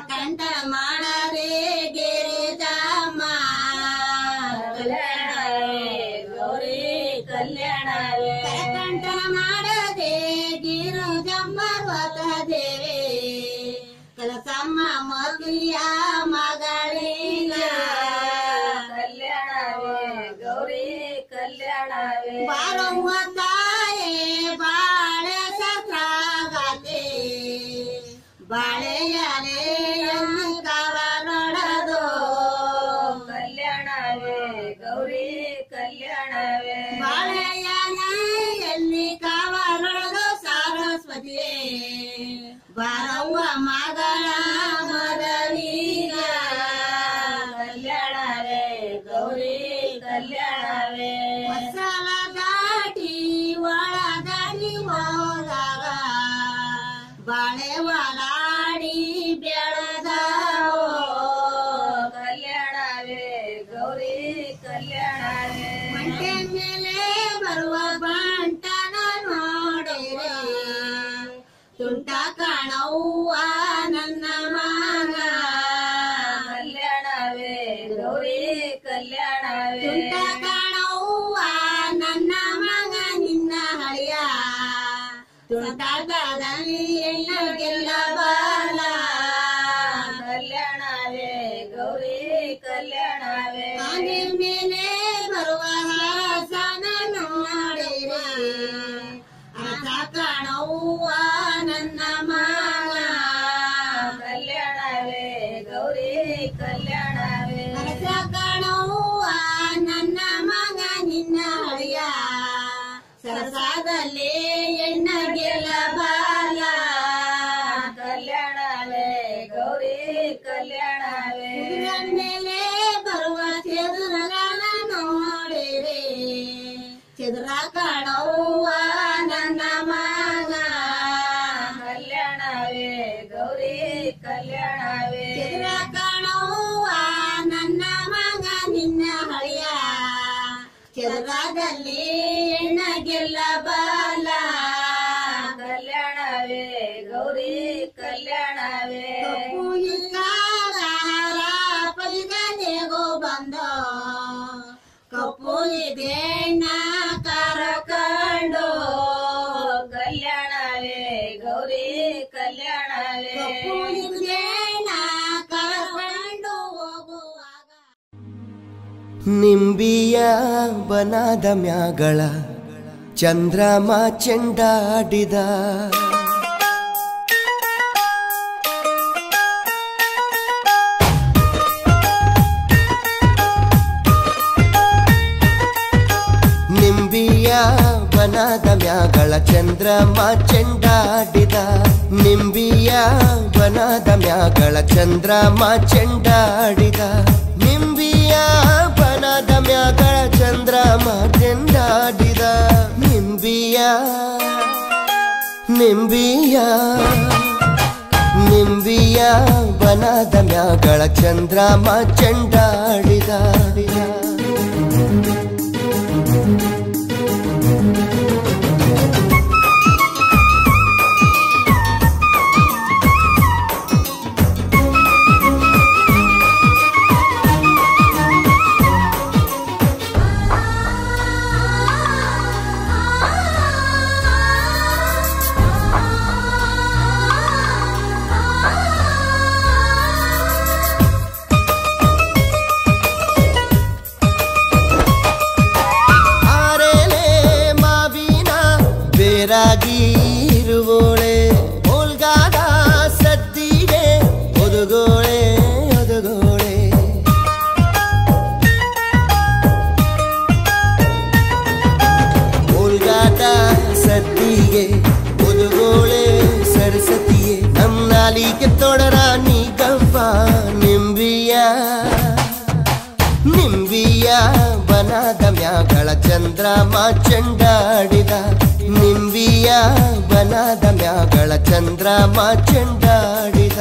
ಕಂಠ ಮಾಡದೆ ಗಿರಿಜಮ್ಮ ಕಲ್ಯಾಣವೇ ಗೌರಿ ಕಲ್ಯಾಣವೇ ಕಂಠ ಮಾಡದೆ ಗಿರಿಜಮ್ಮ ವ್ರತ ದೇವಿ ಕಲಸಮ್ಮ ಮದುವೆಯ ಮಗಳಿಗ ಕಲ್ಯಾಣವೇ ಗೌರಿ ಕಲ್ಯಾಣವೇ ಬಾರವ್ವ ತಾಯೇ ಬಾಳೆ ಸತ್ರಾಗತೆ ಬಾಳೆಯಲೆಯನ್ನು ಕವರೊಡದು ಕಲ್ಯಾಣವೇ ಗೌರಿ ಕಲ್ಯಾಣವೇ ಬಾಳೆಯಲೆಯಲ್ಲಿ ಕವರೊಡದು ಸರಸ್ವತಿಯೇ ಬಾರವ್ವ ಮಗಳ ಮದವೀಗ ಕಲ್ಯಾಣವೇ ಗೌರಿ ಕಲ್ಯಾಣವೇ ಹೊಸಲ ದಾಟಿ ಒಳಗಡಿ ಹೋದಾಗ ಬಾಳೆ ಒಲಾಡಿ ಬೆಳೆದ ಕಲ್ಯಾಣವೇ ಗೌರಿ ಕಲ್ಯಾಣವೇ ಮಂಟೆ ಮೇಲೆ ಬರುವ ಬಂಟನ ನೋಡಿರೆ ತುಂಟ ಕಾಣವ್ವ ನನ್ನ ಮಗ ಕಲ್ಯಾಣವೇ ಗೌರಿ ಕಲ್ಯಾಣವೇ ತುಂಟ ಕಾಣವ್ವ ನನ್ನ ಮಗ ನಿನ್ನ ಹಳಿಯ ತುಂಟಾಟದಲ್ಲಿ ಎಣ್ಣ ಗೆಲ್ಲಬಲ್ಲ ಕಲ್ಯಾಣವೇ ಗೌರಿ ಕಲ್ಯಾಣವೇ ಹಾಗೆ ಮೇಲೆ ಬರುವ ಹಾಸನ ನೋಡಿರೆ ಆತ ಕಾಣವ್ವ ನನ್ನ ಮಗ ಕಲ್ಯಾಣವೇ ಗೌರಿ ಕಲ್ಯಾಣವೇ ಆತ ಕಾಣವ್ವ ನನ್ನ ಮಗ ನಿನ್ನ ಹಳಿಯ ಸರಸಾದಲ್ಲಿ ಎಣ್ಣ ಗೆಲ್ಲಬಲ್ಲ ಕಲ್ಯಾಣವೇ ಗೌರಿ ಕಲ್ಯಾಣವೇ ಮೇಲೆ ಬರುವ ಚದುರಗನ ನೋಡಿರೆ ಚದುರ ಕಾಣವ್ವ ನನ್ನ ಮಗ ಕಲ್ಯಾಣವೇ ಗೌರಿ ಕಲ್ಯಾಣವೇ ಚದುರ ಕಾಣವ್ವ ನನ್ನ ಮಗ ನಿನ್ನ ಹಳಿಯ ಚದುರದಲ್ಲಿ ಎಣ್ಣ ಗೆಲ್ಲಬಲ್ಲ ಕಲ್ಯಾಣವೇ ಗೌರಿ ಕಲ್ಯಾಣವೇ ಪದಿಗನೆಗೋ ಬಂದ ಕಪ್ಪುಲಿದೇಣ್ಣ ಕರಕಂಡು ಕಲ್ಯಾಣವೇ ಗೌರಿ ಕಲ್ಯಾಣವೇ ಕಪ್ಪುಲಿದೇಣ್ಣ ಕರಕಂಡು ಹೋಗುವಾಗ ನಿಂಬಿಯ ಬನದ ಮ್ಯಾಗಳ ಚಂದ್ರಮ ಚೆಂಡಾಡಿದ ನಿಂಬಿಯ ಬನದ ಮ್ಯಾಗಳ ಚಂದ್ರಮ ಚೆಂಡಾಡಿದ ನಿಂಬಿಯ ಬನದ ಮ್ಯಾಗಳ ಚಂದ್ರಮ ಚೆಂಡಾಡಿದ ನಿಂಬಿಯ ಬನದ ಮ್ಯಾಗಳ ಚಂದ್ರಮ ಚೆಂಡಾಡಿದ ನಿಂಬಿಯ ನಿಂಬಿಯ ನಿಂಬಿಯ ಬನದ ಮ್ಯಾಗಳ ಚಂದ್ರಮ ಚೆಂಡಾಡಿದ ಇರುವೋಳೆ ಓಲ್ಗಾದ ಸದ್ದಿಗೆ ಒದಗೋಳೆ ಒದಗೋಳೆ ಓಲ್ಗಾದ ಸದ್ದಿಗೆ ಒದಗೋಳೆ ಸರಸ್ವತಿಯೇ ನಮ್ಮ ನಾಲಿಗೆ ತೊಡರ ನೀ ಗವ್ವ ನಿಂಬಿಯ ನಿಂಬಿಯ ಬನದ ಮ್ಯಾಗಳ ಚಂದ್ರಮ ಚೆಂಡಾಡಿದ ನಿಂಬಿಯ ಬನದ ಮ್ಯಾಗಳ ಚಂದ್ರಮ ಚೆಂಡಾಡಿದ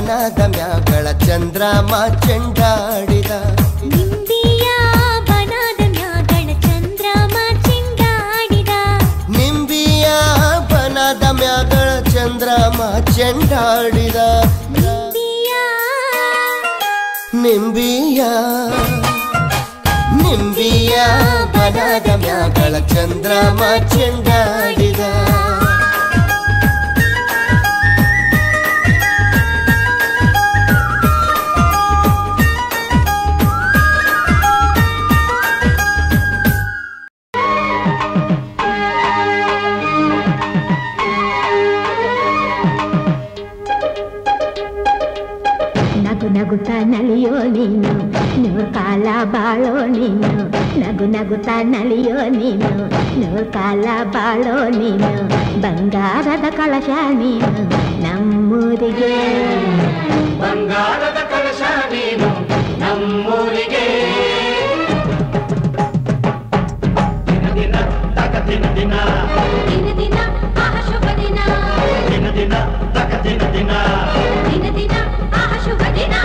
ಬನದ ಮ್ಯಾಗಳ ಚಂದ್ರಮ ಚೆಂಡಾಡಿದ ನಿಂಬಿಯ ಬನದ ಮ್ಯಾಗಳ ಚಂದ್ರಮ ಚೆಂಡಾಡಿದ ನಿಂಬಿಯ ಬನದ ಮ್ಯಾಗಳ ಚಂದ್ರಮ ಚೆಂಡಾಡಿದ ನಿಂಬಿಯ ನಿಂಬಿಯ ಬನದ ಮ್ಯಾಗಳ ಚಂದ್ರಮ ಚೆಂಡಾಡಿದ ನಗುತ್ತಾ ನಲಿಯೋ ನೀನು ನೂರು ಕಾಲ ಬಾಳೋ ನೀನು ನಗು ನಗುತ್ತಾ ನಲಿಯೋ ನೀನು ನೂರು ಕಾಲ ಬಾಳೋ ನೀನು ಬಂಗಾರದ ಕಳಶ ನೀನು ನಮ್ಮೂರಿಗೆ ಬಂಗಾರದ ಕಳಶ ನೀನು ನಮ್ಮೂರಿಗೆ ದಿನ ದಿನ ತಕ ದಿನ ದಿನ ದಿನ ದಿನ ಆಹ ಶುಭ ದಿನ ದಿನ ದಿನ ತಕ ದಿನ ದಿನ ದಿನ ದಿನ ಆಹ ಶುಭ ದಿನ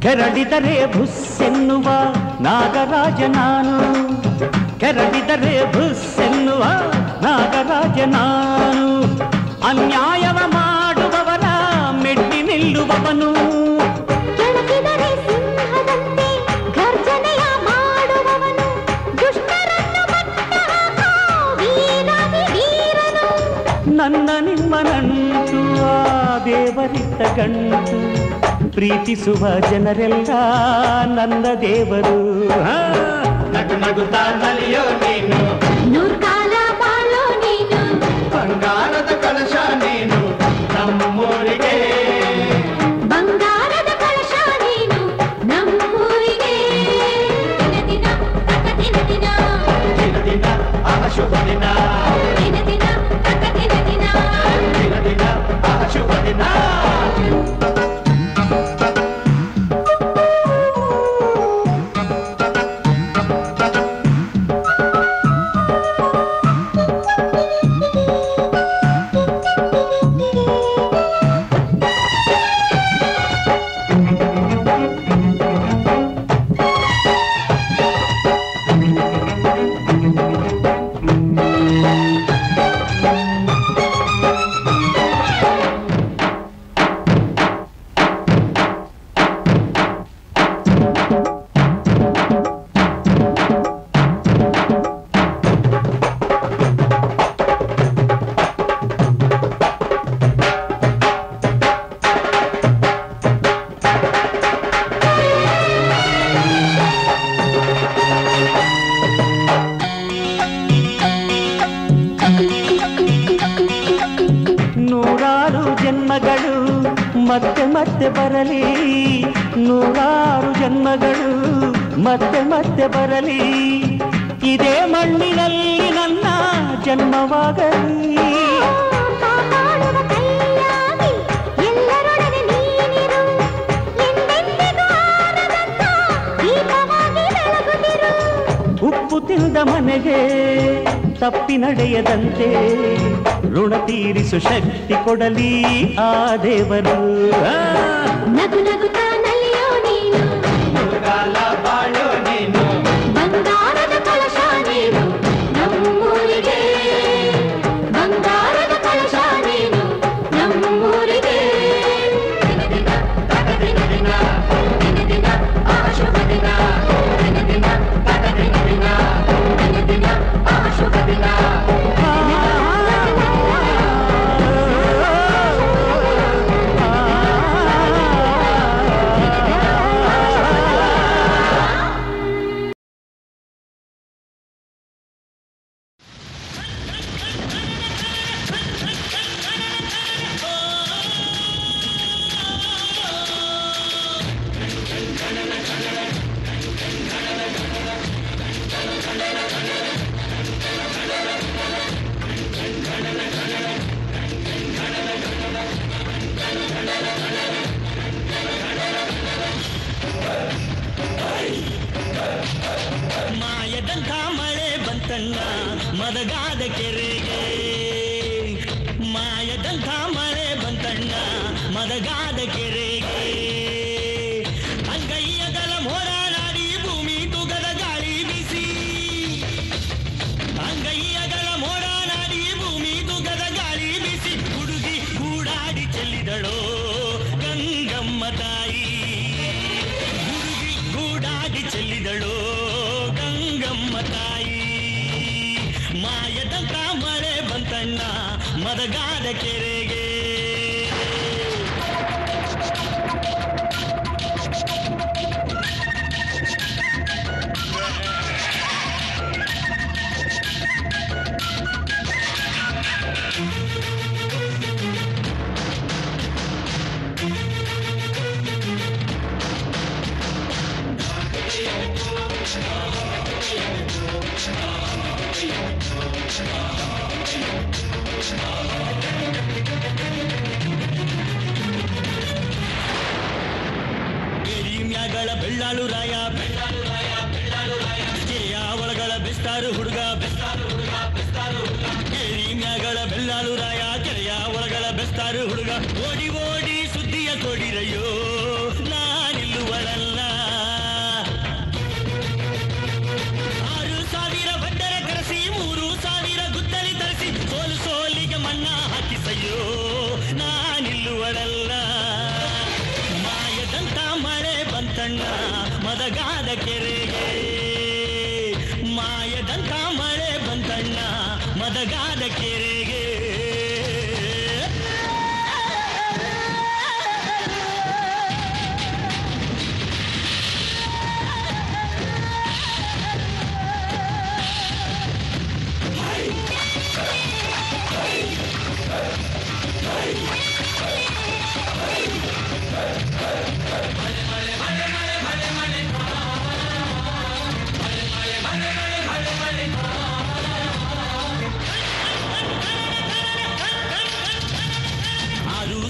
ಕೆರಳಿದರೆ ಭುಸ್ಸೆನ್ನುವ ನಾಗರಾಜ ನಾನು ಕೆರಳಿದರೆ ಭುಸ್ಸೆನ್ನುವ ನಾಗರಾಜ ನಾನು ಅನ್ಯಾಯವ ಮಾಡುವವರ ಮೆಟ್ಟಿ ನಿಲ್ಲುವವನು ಕೆಳಗಿದರೆ ಸಿಂಹದಂತೆ ಗರ್ಜನೆಯ ಮಾಡುವವನು ದುಷ್ಟರನ್ನು ಮಟ್ಟಹಾಕೋ ವೀರಾದಿ ವೀರನು ನನ್ನ ನಿಮ್ಮ ನಂಟು ಆ ದೇವರಿದ್ದ ಗಂಟು ಪ್ರೀತಿಸುವ ಜನರೆಲ್ಲ ನನ್ನ ದೇವರು ನಗು ನಗುತ್ತಾ ನಲಿಯೋ ನೀನು ನೂರು ಕಾಲ ಬಾಳೋ ನೀನು ಬಂಗಾರದ ಕಳಶ ನೀನು ನಮ್ಮೂರಿಗೆ ಬಂಗಾರದ ಕಳಶ ನೀನು ನಮ್ಮೂರಿಗೆ ದಿನ ದಿನ ತಕ ದಿನ ದಿನ ದಿನ ದಿನ ಆಹ ಶುಭ ದಿನ ದಿನ ದಿನ ತಕ ದಿನ ದಿನ ದಿನ ದಿನ ಆಹ ಶುಭ ದಿನ ಮತ್ತೆ ಮತ್ತೆ ಬರಲಿ ನೂರಾರು ಜನ್ಮಗಳು ಮತ್ತೆ ಮತ್ತೆ ಬರಲಿ ಇದೇ ಮಣ್ಣಿನಲ್ಲಿ ನನ್ನ ಜನ್ಮವಾಗಲಿ ಉಪ್ಪು ತಿಂದ ಮನೆಗೆ ತಪ್ಪಿ ನಡೆಯದಂತೆ ಋಣ ತೀರಿಸು ಶಕ್ತಿ ಕೊಡಲಿ ಆ ದೇವರು ನಗು ನಗುತ್ತಾ ನಲಿಯೋ ನೀನು ಕಾಲ ಬಾಳೋ ನೀನು ಬಂಗಾರದ ಕಳಶ ನೀನು ನಮ್ಮೂರಿಗೆ ಬಂಗಾರದ ಕಳಶ ನೀನು ನಮ್ಮೂರಿಗೆ ದಿನ ದಿನ ತಕ ದಿನ ದಿನ ದಿನ ದಿನ ಆ ಶುಭ ದಿನ ದಿನ ದಿನ ತಕ ದಿನ ದಿನ ದಿನ ದಿನ ಮಾಯದಂಥ ಮಳೆ ಬಂತಣ್ಣ ಮದಗಾದ ಕೆರೆಗೆ ಮಾಯದಂಥ ಮಳೆ ಬಂತಣ್ಣ ಮದಗಾದ ಕೆರೆಗೆ ಅಂಗೈಯಗಲ ಮೋಡ ನಾಡಿ ಭೂಮಿ ತೂಗದ ಗಾಳಿ ಬಿಸಿ ಅಂಗೈಯಗಲ ಮೋಡ ನಾಡಿ ಭೂಮಿ ತೂಗದ ಗಾಳಿ ಬಿಸಿ ಹುಡುಗಿ ಗೂಡಾಡಿ ಚೆಲ್ಲಿದಳೋ ಗಂಗಮ್ಮ ತಾಯಿ ಹುಡುಗಿ ಗೂಡಾಡಿ ಚೆಲ್ಲಿದಳೋ ಗಂಗಮ್ಮ ತಾಯಿ ಮಾಯದಂತ ಮಳೆ ಬಂತಣ್ಣ ಮದಗಾದ ಕೆರೆಗೆ ಮ್ಯಾಗಳ ಬೆಳ್ಳಾಳು ರಾಯ ಕೆರೆಯ ಒಳಗಳ ಬೆಸ್ತಾರು ಹುಡುಗ ಕೇರಿ ಮ್ಯಾಗಳ ಬೆಳ್ಳಾಳು ರಾಯ ಕೆರೆಯ ಒಳಗಳ ಬೆಸ್ತಾರು ಹುಡುಗ ಓಡಿ ಓಡಿ ಸುದ್ದಿಯ ಕೊಡಿರಯ್ಯೋ ನಾನಿಲ್ಲುವಳಲ್ಲ 6,000 ಬಂಡರ ಕರೆಸಿ 3,000 ಗುದ್ದಲಿ ತರಿಸಿ ಸೋಲು ಸೋಲಿಗೆ ಮಣ್ಣ ಹಾಕಿಸಯ್ಯೋ ನಾನಿಲ್ಲುವಳಲ್ಲ ಮಾಯದಂತ ಮಳೆ ಬಂತಣ್ಣ ಮದಗಾದ ಕೆರೆಗೆ ಮಾಯದಂತ ಮಳೆ ಬಂತಣ್ಣ ಮದಗಾದ ಕೆರೆಗೆ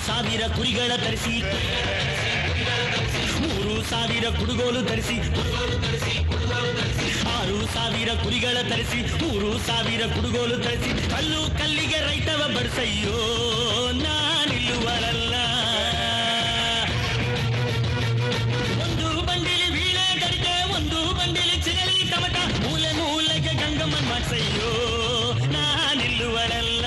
ಸಾವಿರ ಕುರಿಗಳ ತರಿಸಿ 3,000 ಕುಡುಗೋಲು ತರಿಸಿ 6,000 ಕುರಿಗಳ ತರಿಸಿ 3,000 ಕುಡುಗೋಲು ತರಿಸಿ ಕಲ್ಲು ಕಲ್ಲಿಗೆ ರೈತವ ಬಡಿಸಯ್ಯೋ ನಾನಿಲ್ಲುವಳಲ್ಲ ಒಂದು ಬಂಡಿಲಿ ಬೀಳೆ ಗಡಿಗೆ ಒಂದು ಬಂಡಿಲಿ ಚಿಗಲಿ ಟಮಟ ಮೂಲೆ ಮೂಲೆಗೆ ಗಂಗಮ್ಮನ್ ಮಾಡ್ಸಯ್ಯೋ ನಾನಿಲ್ಲುವಳಲ್ಲ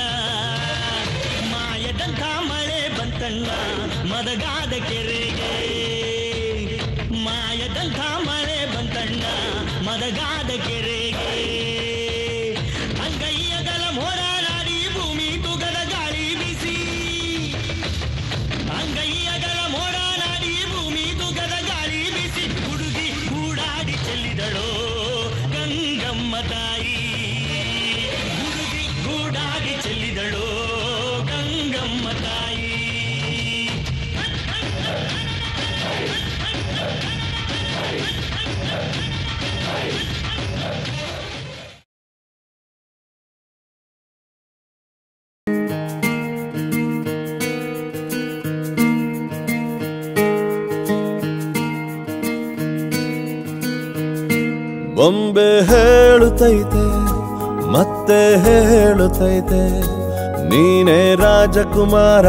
ಮಾಯದಂಥ ಮಳೆ ಬಂತಣ್ಣ ಮದಗಾದ ಕೆರೆಗೆ ಮಾಯದಂಥ ಮಳೆ ಬಂತಣ್ಣ ಮದಗಾದ ಕೆರೆಗೆ ಅಂಗೈಯಗಲ ಮೋಡ ನಾಡಿ ಭೂಮಿ ತೂಗದ ಗಾಳಿ ಬಿಸಿ ಅಂಗೈಯಗಲ ಮೋಡ ನಾಡಿ ಭೂಮಿ ತೂಗದ ಗಾಳಿ ಬಿಸಿ ಹುಡುಗಿ ಗೂಡಾಡಿ ಚೆಲ್ಲಿದಳೋ ಗಂಗಮ್ಮ ತಾಯಿ ಹುಡುಗಿ ಗೂಡಾಡಿ ಚೆಲ್ಲಿದಳೋ ಗಂಗಮ್ಮ ತಾಯಿ ಬೊಂಬೆ ಹೇಳುತ್ತೈತೆ ಮತ್ತೆ ಹೇಳುತ್ತೈತೆ ನೀನೇ ರಾಜಕುಮಾರ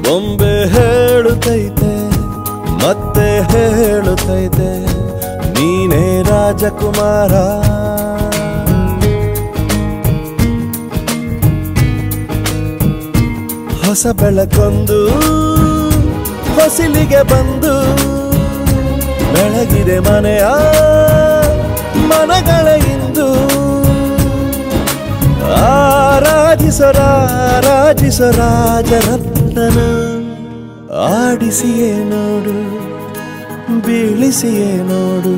ಬೊಂಬೆ ಹೇಳುತ್ತೈತೆ ಮತ್ತೆ ಹೇಳುತ್ತೈತೆ ನೀನೇ ರಾಜಕುಮಾರ ಹೊಸ ಬೆಳಕೊಂದು ಹೊಸಿಲಿಗೆ ಬಂದು ಬೆಳಗಿದೆ ಮನೆಯ ಮನಗಳ ಇಂದು ಆರಾಧಿಸೋ ರಾಜರತ್ನನ ಆಡಿಸಿಯೇ ನೋಡು ಬೀಳಿಸಿಯೇ ನೋಡು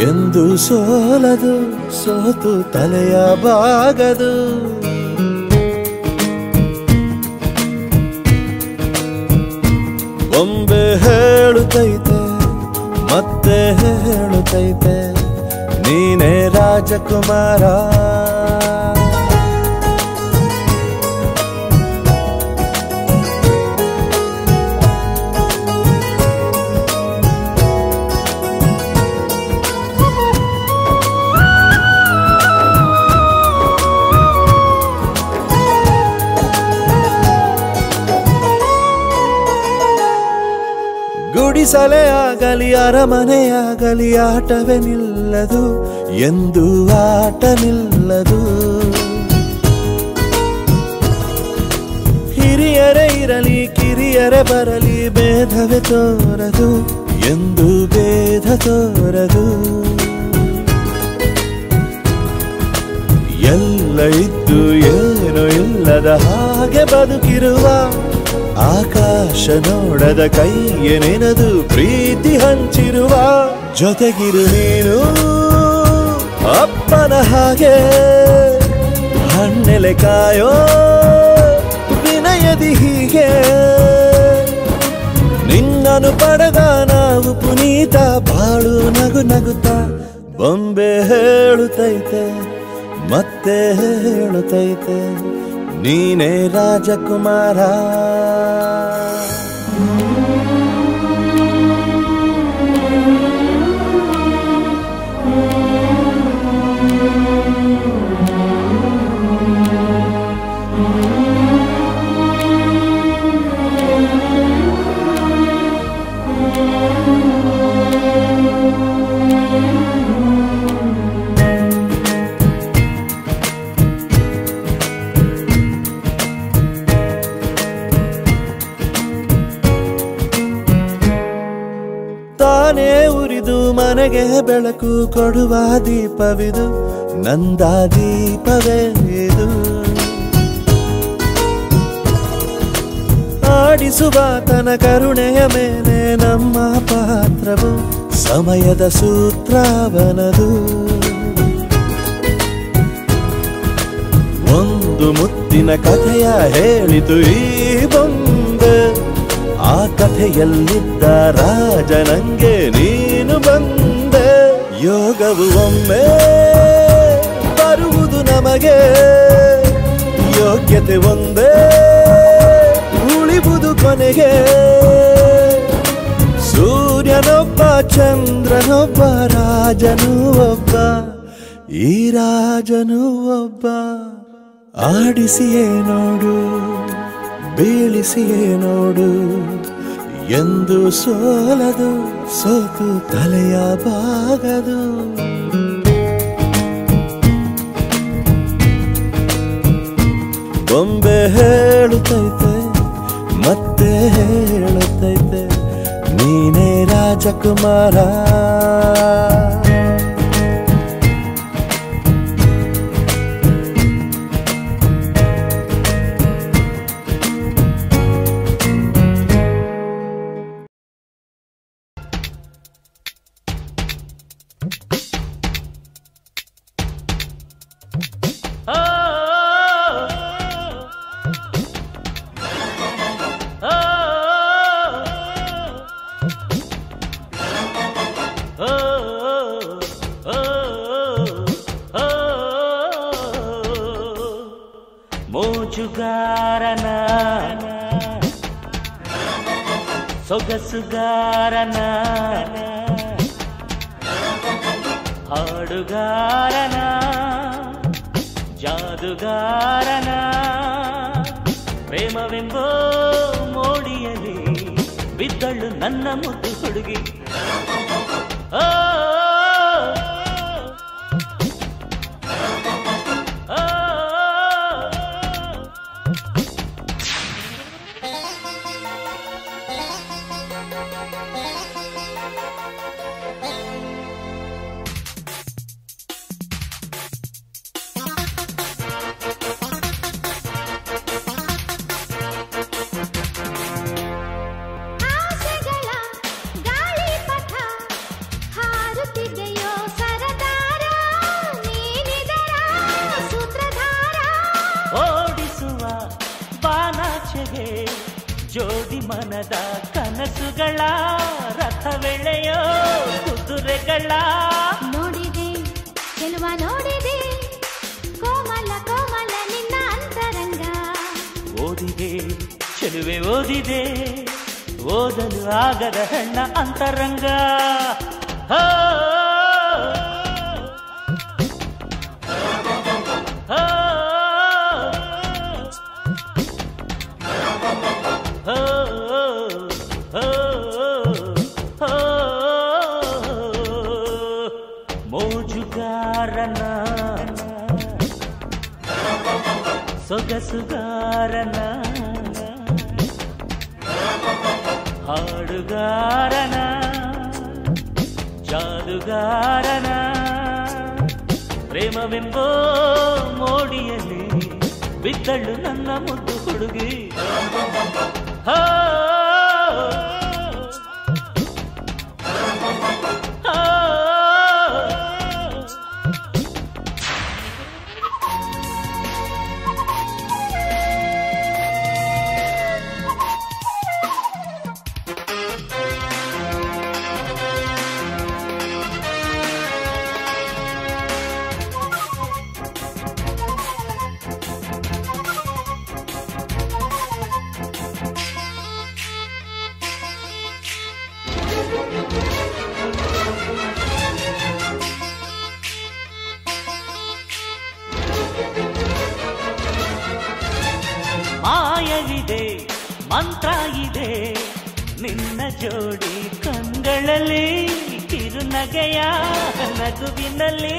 ಎಂದು ಸೋಲದು ಸೋತು ತಲೆಯ ಬಾಗದು ಬೊಂಬೆ ಹೇಳುತ್ತೈತೆ ಮತ್ತೆ ಹೇಳುತ್ತೈತೆ ನೀನೇ ರಾಜಕುಮಾರ ಗುಡಿಸಲೇ ಆಗಲಿ ಅರಮನೆಯಾಗಲಿ ಆಟವೇ ನಿಲ್ಲದು, ಎಂದು ಆಟ ನಿಲ್ಲದು. ಹಿರಿಯರೇ ಇರಲಿ ಕಿರಿಯರೇ ಬರಲಿ ಭೇದವೇ ತೋರದು, ಎಂದು ಭೇದ ತೋರದು. ಎಲ್ಲ ಇದ್ದು ಏನು ಇಲ್ಲದ ಹಾಗೆ ಬದುಕಿರುವ, ಆಕಾಶ ನೋಡದ ಕೈಯೇ ನೆನೆದು ಪ್ರೀತಿ ಹಂಚಿರುವ. ಜೊತೆಗಿರು ನೀನು ಅಪ್ಪನ ಹಾಗೆ, ಹಣ್ಣೆಲೆ ಕಾಯೋ ವಿನಯದಿ ಹೀಗೆ. ನಿನ್ನನು ಪಡೆದ ನಾವು ಪುನೀತ, ಬಾಳು ನಗು ನಗುತ್ತಾ. ಬೊಂಬೆ ಹೇಳುತ್ತೈತೆ ಮತ್ತೆ ಹೇಳುತ್ತೈತೆ, ನೀನೇ ರಾಜಕುಮಾರ. ತಾನೇ ಉರಿದು ಮನೆಗೆ ಬೆಳಕು ಕೊಡುವ ದೀಪವಿದು, ನಂದ ದೀಪವೇ ಇದು. ಆಡಿಸುವ ತನ ಕರುಣೆಯ ಮೇಲೆ ನಮ್ಮ ಪಾತ್ರವು, ಸಮಯದ ಸೂತ್ರವನದು. ಒಂದು ಮುತ್ತಿನ ಕಥೆಯ ಹೇಳಿತು ಈ ಬೊಂಬೆ, ಆ ಕಥೆಯಲ್ಲಿದ್ದ ರಾಜ ನಂಗೆ ನೀನು ಬಂದೆ. ಯೋಗವು ಒಮ್ಮೆ ಬರುವುದು ನಮಗೆ, ಯೋಗ್ಯತೆ ಒಂದೇ ಉಳಿವುದು ಕೊನೆಗೆ. ಸೂರ್ಯನೊಬ್ಬ ಚಂದ್ರನೊಬ್ಬ ರಾಜನೂ ಒಬ್ಬ, ಈ ರಾಜನೂ ಒಬ್ಬ. ಆಡಿಸಿಯೇ ನೋಡು ಬೀಳಿಸಿಯೇ ನೋಡು, ಎಂದು ಸೋಲದು ಸೋತು ತಲೆಯ ಬಾಗದು. ಬೊಂಬೆ ಹೇಳುತ್ತೈತೆ ಮತ್ತೆ ಹೇಳುತ್ತೈತೆ, ನೀನೇ ರಾಜಕುಮಾರ. ಮೋಜುಗಾರನ ಸೊಗಸುಗಾರನ ಹಾಡುಗಾರನ ಜಾದುಗಾರನ ಪ್ರೇಮವೆಂಬೋ ಮೋಡಿಯಲ್ಲಿ ಬಿದ್ದಳು ನನ್ನ ಮುದ್ದು ಹುಡುಗಿ. ಜೋಡಿ ಮನದ ಕನಸುಗಳ ರಥವೆಳೆಯೋ ಕುದುರೆಗಳ ನೋಡಿದೆ ಚೆಲುವ ನೋಡಿದೆ, ಕೋಮಲ ಕೋಮಲ ನಿನ್ನ ಅಂತರಂಗ. ಓದಿದೆ ಚೆಲುವೆ ಓದಿದೆ, ಓದಲು ಆಗದ ಹೆಣ್ಣ ಅಂತರಂಗ. Oh ಸೊಗಸುಗಾರನ ಹಾಡುಗಾರನ ಜಾದುಗಾರನ ಪ್ರೇಮವೆಂಬೋ ಮೋಡಿಯಲ್ಲಿ ಬಿದ್ದಳು ನನ್ನ ಮುದ್ದು ಹುಡುಗಿ. ಹೋ ಮಾಯವಿದೆ ಮಂತ್ರ ಇದೆ ನಿನ್ನ ಜೋಡಿ ಕಂಗಳಲ್ಲಿ ಕಿರುನಗೆಯ ನಗುವಿನಲ್ಲಿ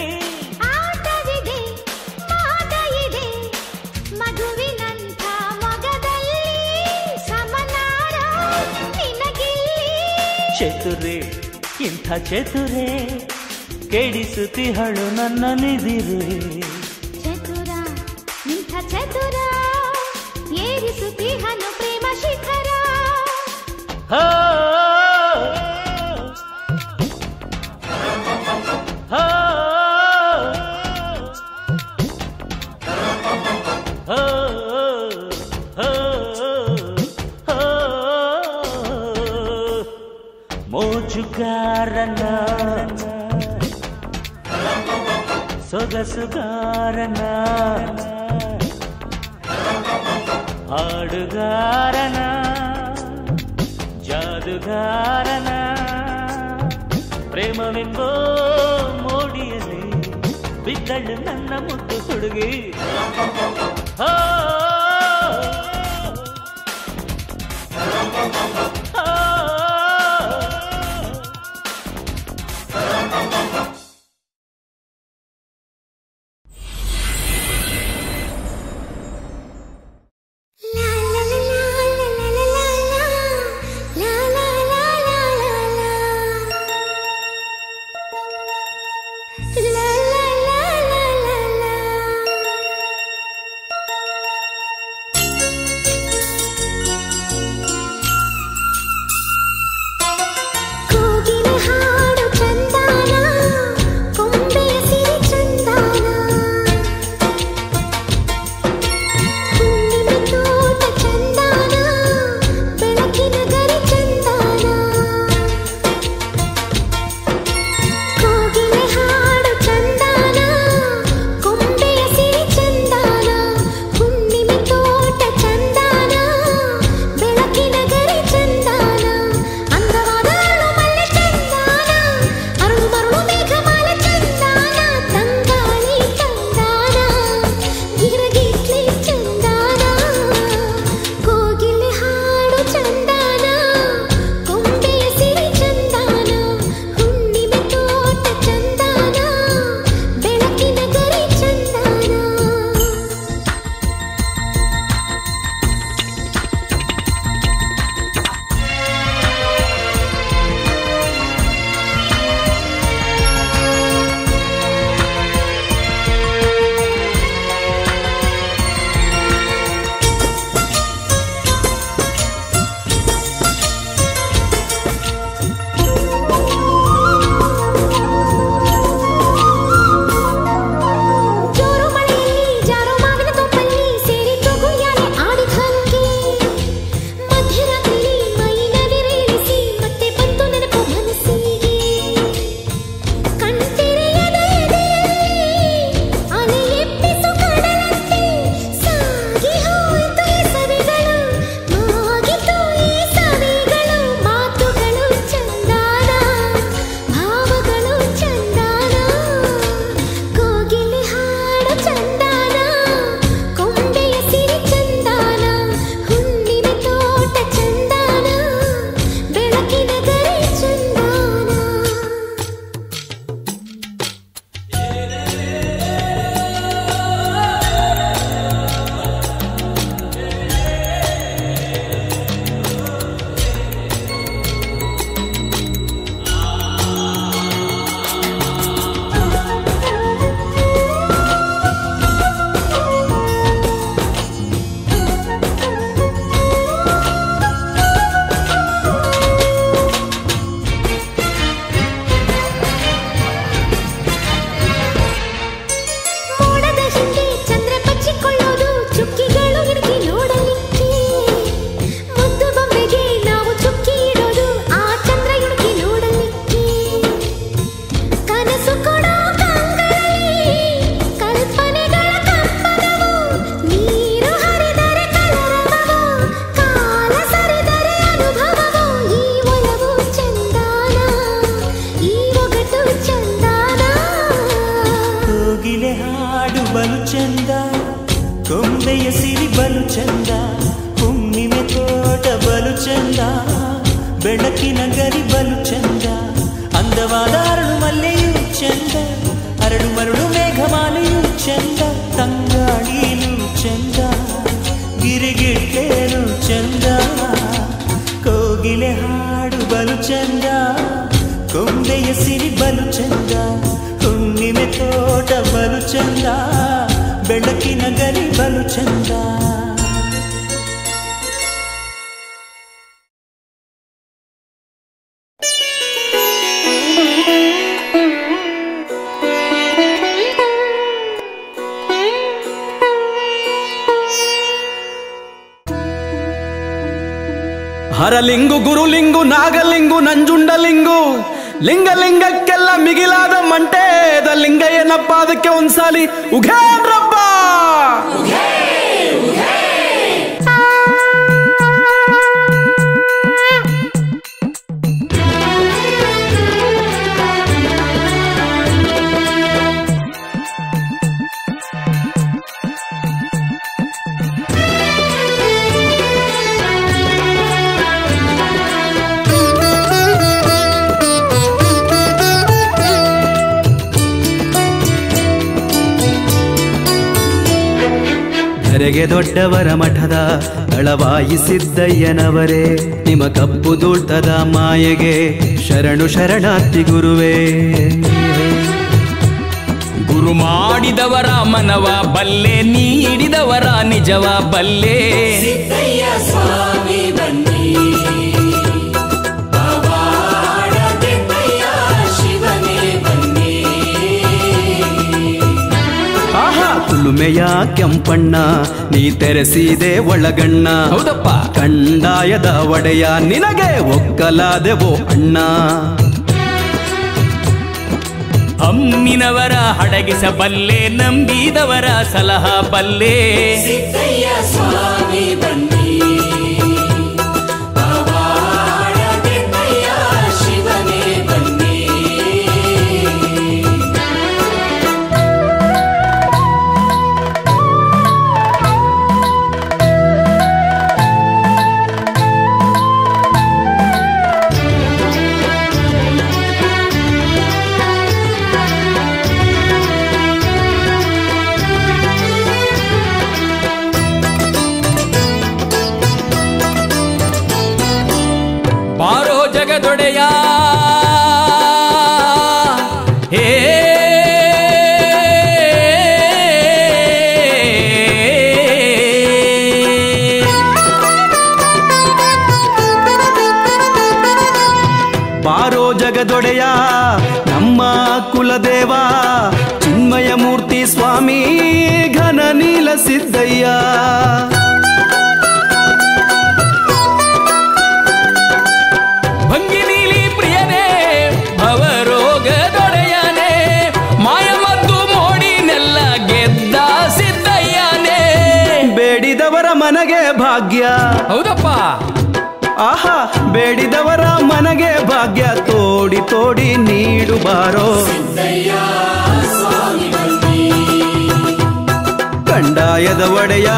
ಆಟವಿದೆ ಮಾಟ ಇದೆ ಮಗುವಿನಂಥ ಮೊಗದಲ್ಲಿ ಸಮನಾರ ನಿನಗಿಲ್ಲಿ ಚತುರೆ ಇಂಥ ಚತುರೆ ಕೆಡಿಸುತ್ತಿಹಳು ನನ್ನ ನಿದಿರೆ ಚತುರ ಇಂಥ ಚತುರ ಏರಿಸುತ್ತಿಹನು ಪ್ರೇಮ ಶಿಖರ. ಹೋ ಹೋ ಹೋ ಹೋ ಹೋ ಮೋಜುಗಾರನ ಸೊಗಸುಗಾರನ ಹಾಡುಗಾರನ ಜಾದುಗಾರನ ಪ್ರೇಮವೆಂಬೋ ಮೋಡಿಯಲ್ಲಿ ಬಿದ್ದಳು ನನ್ನ ಮುದ್ದು ಹುಡುಗಿ. ಹೋ ಚಂದ, ಕೊಂಬೆಯ ಸಿರಿ ಬಲು ಚಂದ, ಹುಣ್ಣಿಮೆ ತೋಟ ಬಲು ಚಂದ, ಬೆಳಕಿನ ಗರಿ ಬಲು ಚಂದ. ಹರಲಿಂಗು ಗುರುಲಿಂಗು ನಾಗಲಿಂಗು ನಂಜುಂಡಲಿಂಗು ಲಿಂಗಲಿಂಗಕ್ಕೆಲ್ಲ ಮಿಗಿಲಾದ ಮಂಟೇದ ಲಿಂಗ ಏನಪ್ಪ ಅದಕ್ಕೆ ಒಂದ್ಸಾಲಿ ಉಘೇನ್ರಪ್ಪ. ಧರೆಗೆ ದೊಡ್ಡವರ ಮಠದ ಅಳವಾಯಿ ಸಿದ್ದಯ್ಯನವರೇ, ನಿಮ್ಮ ಕಪ್ಪು ದೂಳ್ತದ ಮಾಯೆಗೆ ಶರಣು ಶರಣಾರ್ಥಿ ಗುರುವೇ. ಗುರು ಮಾಡಿದವರ ಮನವ ಬಲ್ಲೆ, ನೀಡಿದವರ ನಿಜವ ಬಲ್ಲೆ. ಸಿದ್ದಯ್ಯ ಸ್ವಾಮಿ ಬನ್ನಿ, ಶಿವನೇ ಬನ್ನಿ. ಆಹಾ ಕುಲುಮೆಯ ಕೆಂಪಣ್ಣ ನೀ ತೆರೆಸಿದೆ ಒಳಗಣ್ಣ. ಹೌದಪ್ಪ. ಕಂದಾಯದ ಒಡೆಯ ನಿನಗೆ ಒಕ್ಕಲಾದೆವೋ ಅಣ್ಣ. ಅಮ್ಮಿನವರ ಹಡಗಿಸಬಲ್ಲೆ, ನಂಬಿದವರ ಸಲಹ ಬಲ್ಲೆ. ಸಿದ್ದಯ್ಯ ಸ್ವಾಮಿ ಬನ್ನಿ, ಶಿವನೇ ಬನ್ನಿ. ಬಾರೋ ಜಗದೊಡೆಯ ಹೇ, ಬಾರೋ ಜಗದೊಡೆಯ ನಮ್ಮ ಕುಲದೇವ, ಚಿನ್ಮಯ ಮೂರ್ತಿ ಸ್ವಾಮಿ ಘನ ನೀಲ ಸಿದ್ದಯ್ಯ. ಭಂಗಿ ನೀಲಿ ಪ್ರಿಯನೇ, ಭವರೋಗದೊಡೆಯನೇ, ಮಾಯಮದ್ದು ಮೋಡಿನೆಲ್ಲ ಗೆದ್ದ ಸಿದ್ದಯ್ಯನೇ. ಬೇಡಿದವರ ಮನಗೆ ಭಾಗ್ಯ. ಹೌದಪ್ಪ. ಆಹಾ ಬೇಡಿದವರ ಮನಗೆ ಭಾಗ್ಯ ತೋಡಿ ತೋಡಿ ನೀಡು ಬಾರೋ. ಕಂದಾಯದ ಒಡೆಯ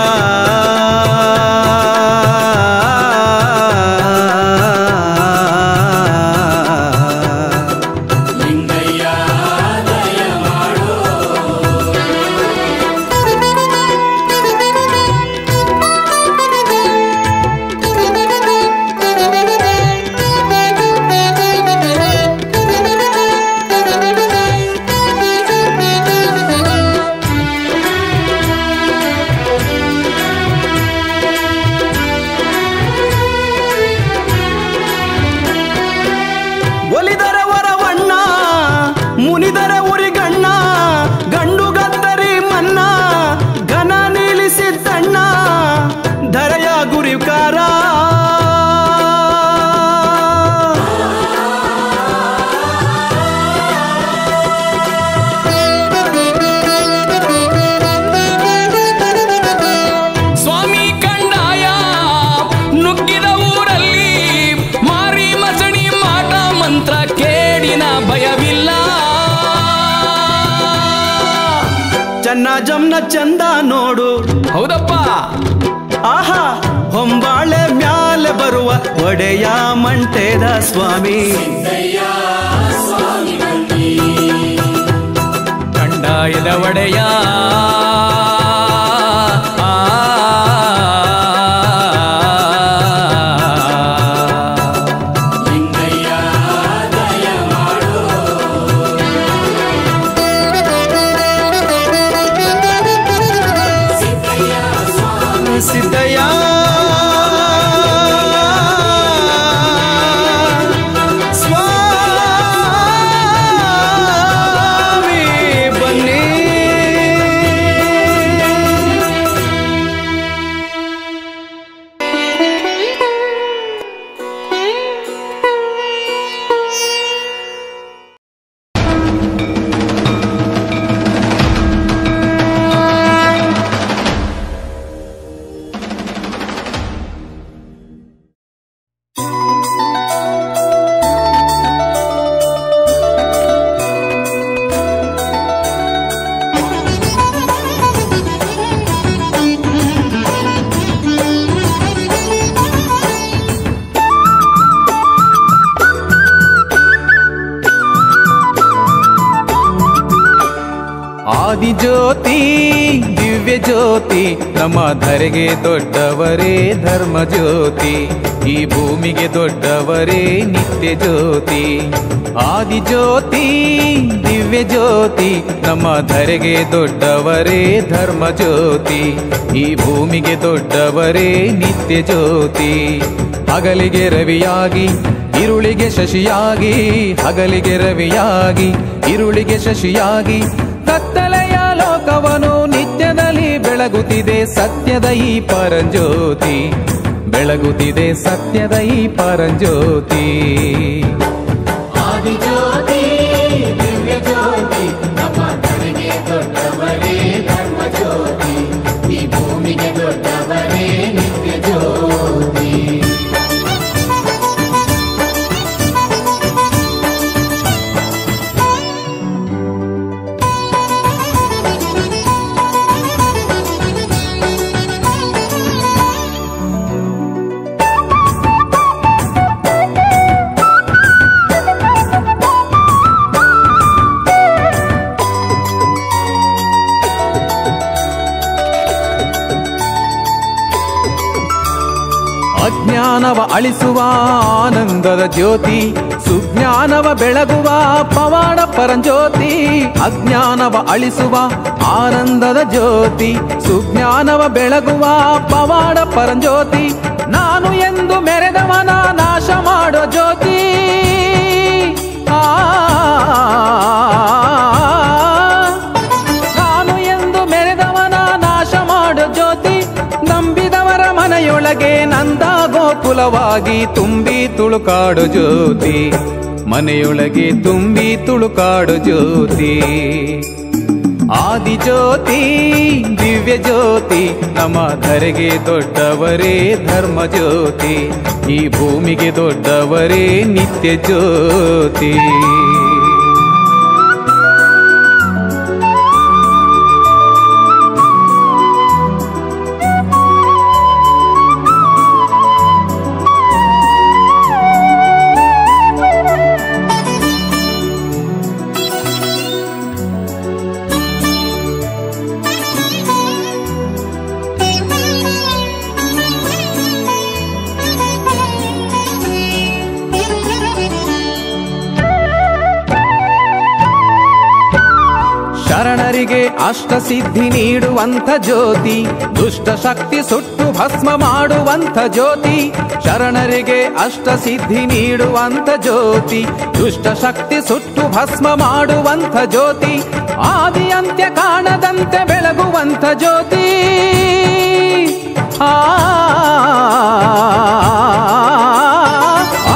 ಒಲಿದರ ವರವಣ್ಣ, ಮುನಿದರ ಉರಿಗಣ್ಣ, ಗಂಡು ಗತ್ತರಿ ಮನ್ನ, ಘನ ನಿಲ್ಲಿಸಿದ್ದಣ್ಣ, ಧರೆಯ ಗುರಿಕಾರ. ಸ್ವಾಮಿ ಕಂಡಾಯ ನುಗ್ಗಿದ ಊರಲ್ಲಿ, ಮಾರಿ ಮಸಣಿ ಮಾಟ ಮಂತ್ರ ಕೇಡಿನ ಭಯವಿಲ್ಲ. ಚನ್ನ ಜಮ್ನ ಚಂದ ನೋಡು. ಹೌದಪ್ಪ. ಆಹಾ ಹೊಂಬಾಳೆ ಮ್ಯಾಲೆ ಬರುವ ಒಡೆಯ ಮಂಟೇದ ಸ್ವಾಮಿ. ಕಂದಾಯದ ಒಡೆಯ ಲಿಂಗಯ್ಯ ಆದಿಜ್ಯೋತಿ ದಿವ್ಯ ಜ್ಯೋತಿ ನಮ್ಮ ಧರೆಗೆ ದೊಡ್ಡವರೇ ಧರ್ಮ ಜ್ಯೋತಿ ಈ ಭೂಮಿಗೆ ದೊಡ್ಡವರೇ ನಿತ್ಯ ಜ್ಯೋತಿ ಆದಿಜ್ಯೋತಿ ದಿವ್ಯ ಜ್ಯೋತಿ ನಮ್ಮ ಧರೆಗೆ ದೊಡ್ಡವರೇ ಧರ್ಮ ಜ್ಯೋತಿ ಈ ಭೂಮಿಗೆ ದೊಡ್ಡವರೇ ನಿತ್ಯ ಜ್ಯೋತಿ ಹಗಲಿಗೆ ರವಿಯಾಗಿ ಇರುಳಿಗೆ ಶಶಿಯಾಗಿ ಹಗಲಿಗೆ ರವಿಯಾಗಿ ಇರುಳಿಗೆ ಶಶಿಯಾಗಿ ಕತ್ತಲೆಯ ಲೋಕವನು ನಿತ್ಯದಲ್ಲಿ ಬೆಳಗುತ್ತಿದೆ ಸತ್ಯದ ಈ ಪರಂಜ್ಯೋತಿ ಬೆಳಗುತ್ತಿದೆ ಸತ್ಯದ ಈ ಪರಂಜ್ಯೋತಿ ಆದಿಜ್ಯೋತಿ ದಿವ್ಯ ಜ್ಯೋತಿ ನಮ್ಮ ಧರೆಗೆ ದೊಡ್ಡವರೇ ಧರ್ಮ ಜ್ಯೋತಿ ಈ ಭೂಮಿಗೆ ದೊಡ್ಡವರೇ ನಿತ್ಯ ಜ್ಯೋತಿ ಅಜ್ಞಾನವ ಅಳಿಸುವ ಆನಂದದ ಜ್ಯೋತಿ ಸುಜ್ಞಾನವ ಬೆಳಗುವ ಪವಾಡ ಪರಂಜ್ಯೋತಿ ಅಜ್ಞಾನವ ಅಳಿಸುವ ಆನಂದದ ಜ್ಯೋತಿ ಸುಜ್ಞಾನವ ಬೆಳಗುವ ಪವಾಡ ಪರಂಜ್ಯೋತಿ ನಾನು ಎಂದು ಮೆರೆದವನ ನಾಶ ಮಾಡೋ ಜ್ಯೋತಿ ನಾನು ಎಂದು ಮೆರೆದವನ ನಾಶ ಮಾಡೋ ಜ್ಯೋತಿ ನಂಬಿದವರ ಮನೆಯೊಳಗೆ ನಂದ ಗೋಕುಲವಾಗಿ ತುಂಬಿ ತುಳುಕಾಡು ಜ್ಯೋತಿ ಮನೆಯೊಳಗೆ ತುಂಬಿ ತುಳುಕಾಡು ಜ್ಯೋತಿ ಆದಿಜ್ಯೋತಿ ದಿವ್ಯ ಜ್ಯೋತಿ ನಮ್ಮ ಧರೆಗೆ ದೊಡ್ಡವರೇ ಧರ್ಮ ಜ್ಯೋತಿ ಈ ಭೂಮಿಗೆ ದೊಡ್ಡವರೇ ನಿತ್ಯ ಜ್ಯೋತಿ ಶರಣರಿಗೆ ಅಷ್ಟಸಿದ್ಧಿ ನೀಡುವಂಥ ಜ್ಯೋತಿ ದುಷ್ಟ ಶಕ್ತಿ ಸುಟ್ಟು ಭಸ್ಮ ಮಾಡುವಂಥ ಜ್ಯೋತಿ ಶರಣರಿಗೆ ಅಷ್ಟಸಿದ್ಧಿ ನೀಡುವಂಥ ಜ್ಯೋತಿ ದುಷ್ಟ ಶಕ್ತಿ ಸುಟ್ಟು ಭಸ್ಮ ಮಾಡುವಂಥ ಜ್ಯೋತಿ ಆದಿ ಅಂತ್ಯ ಕಾಣದಂತೆ ಬೆಳಗುವಂಥ ಜ್ಯೋತಿ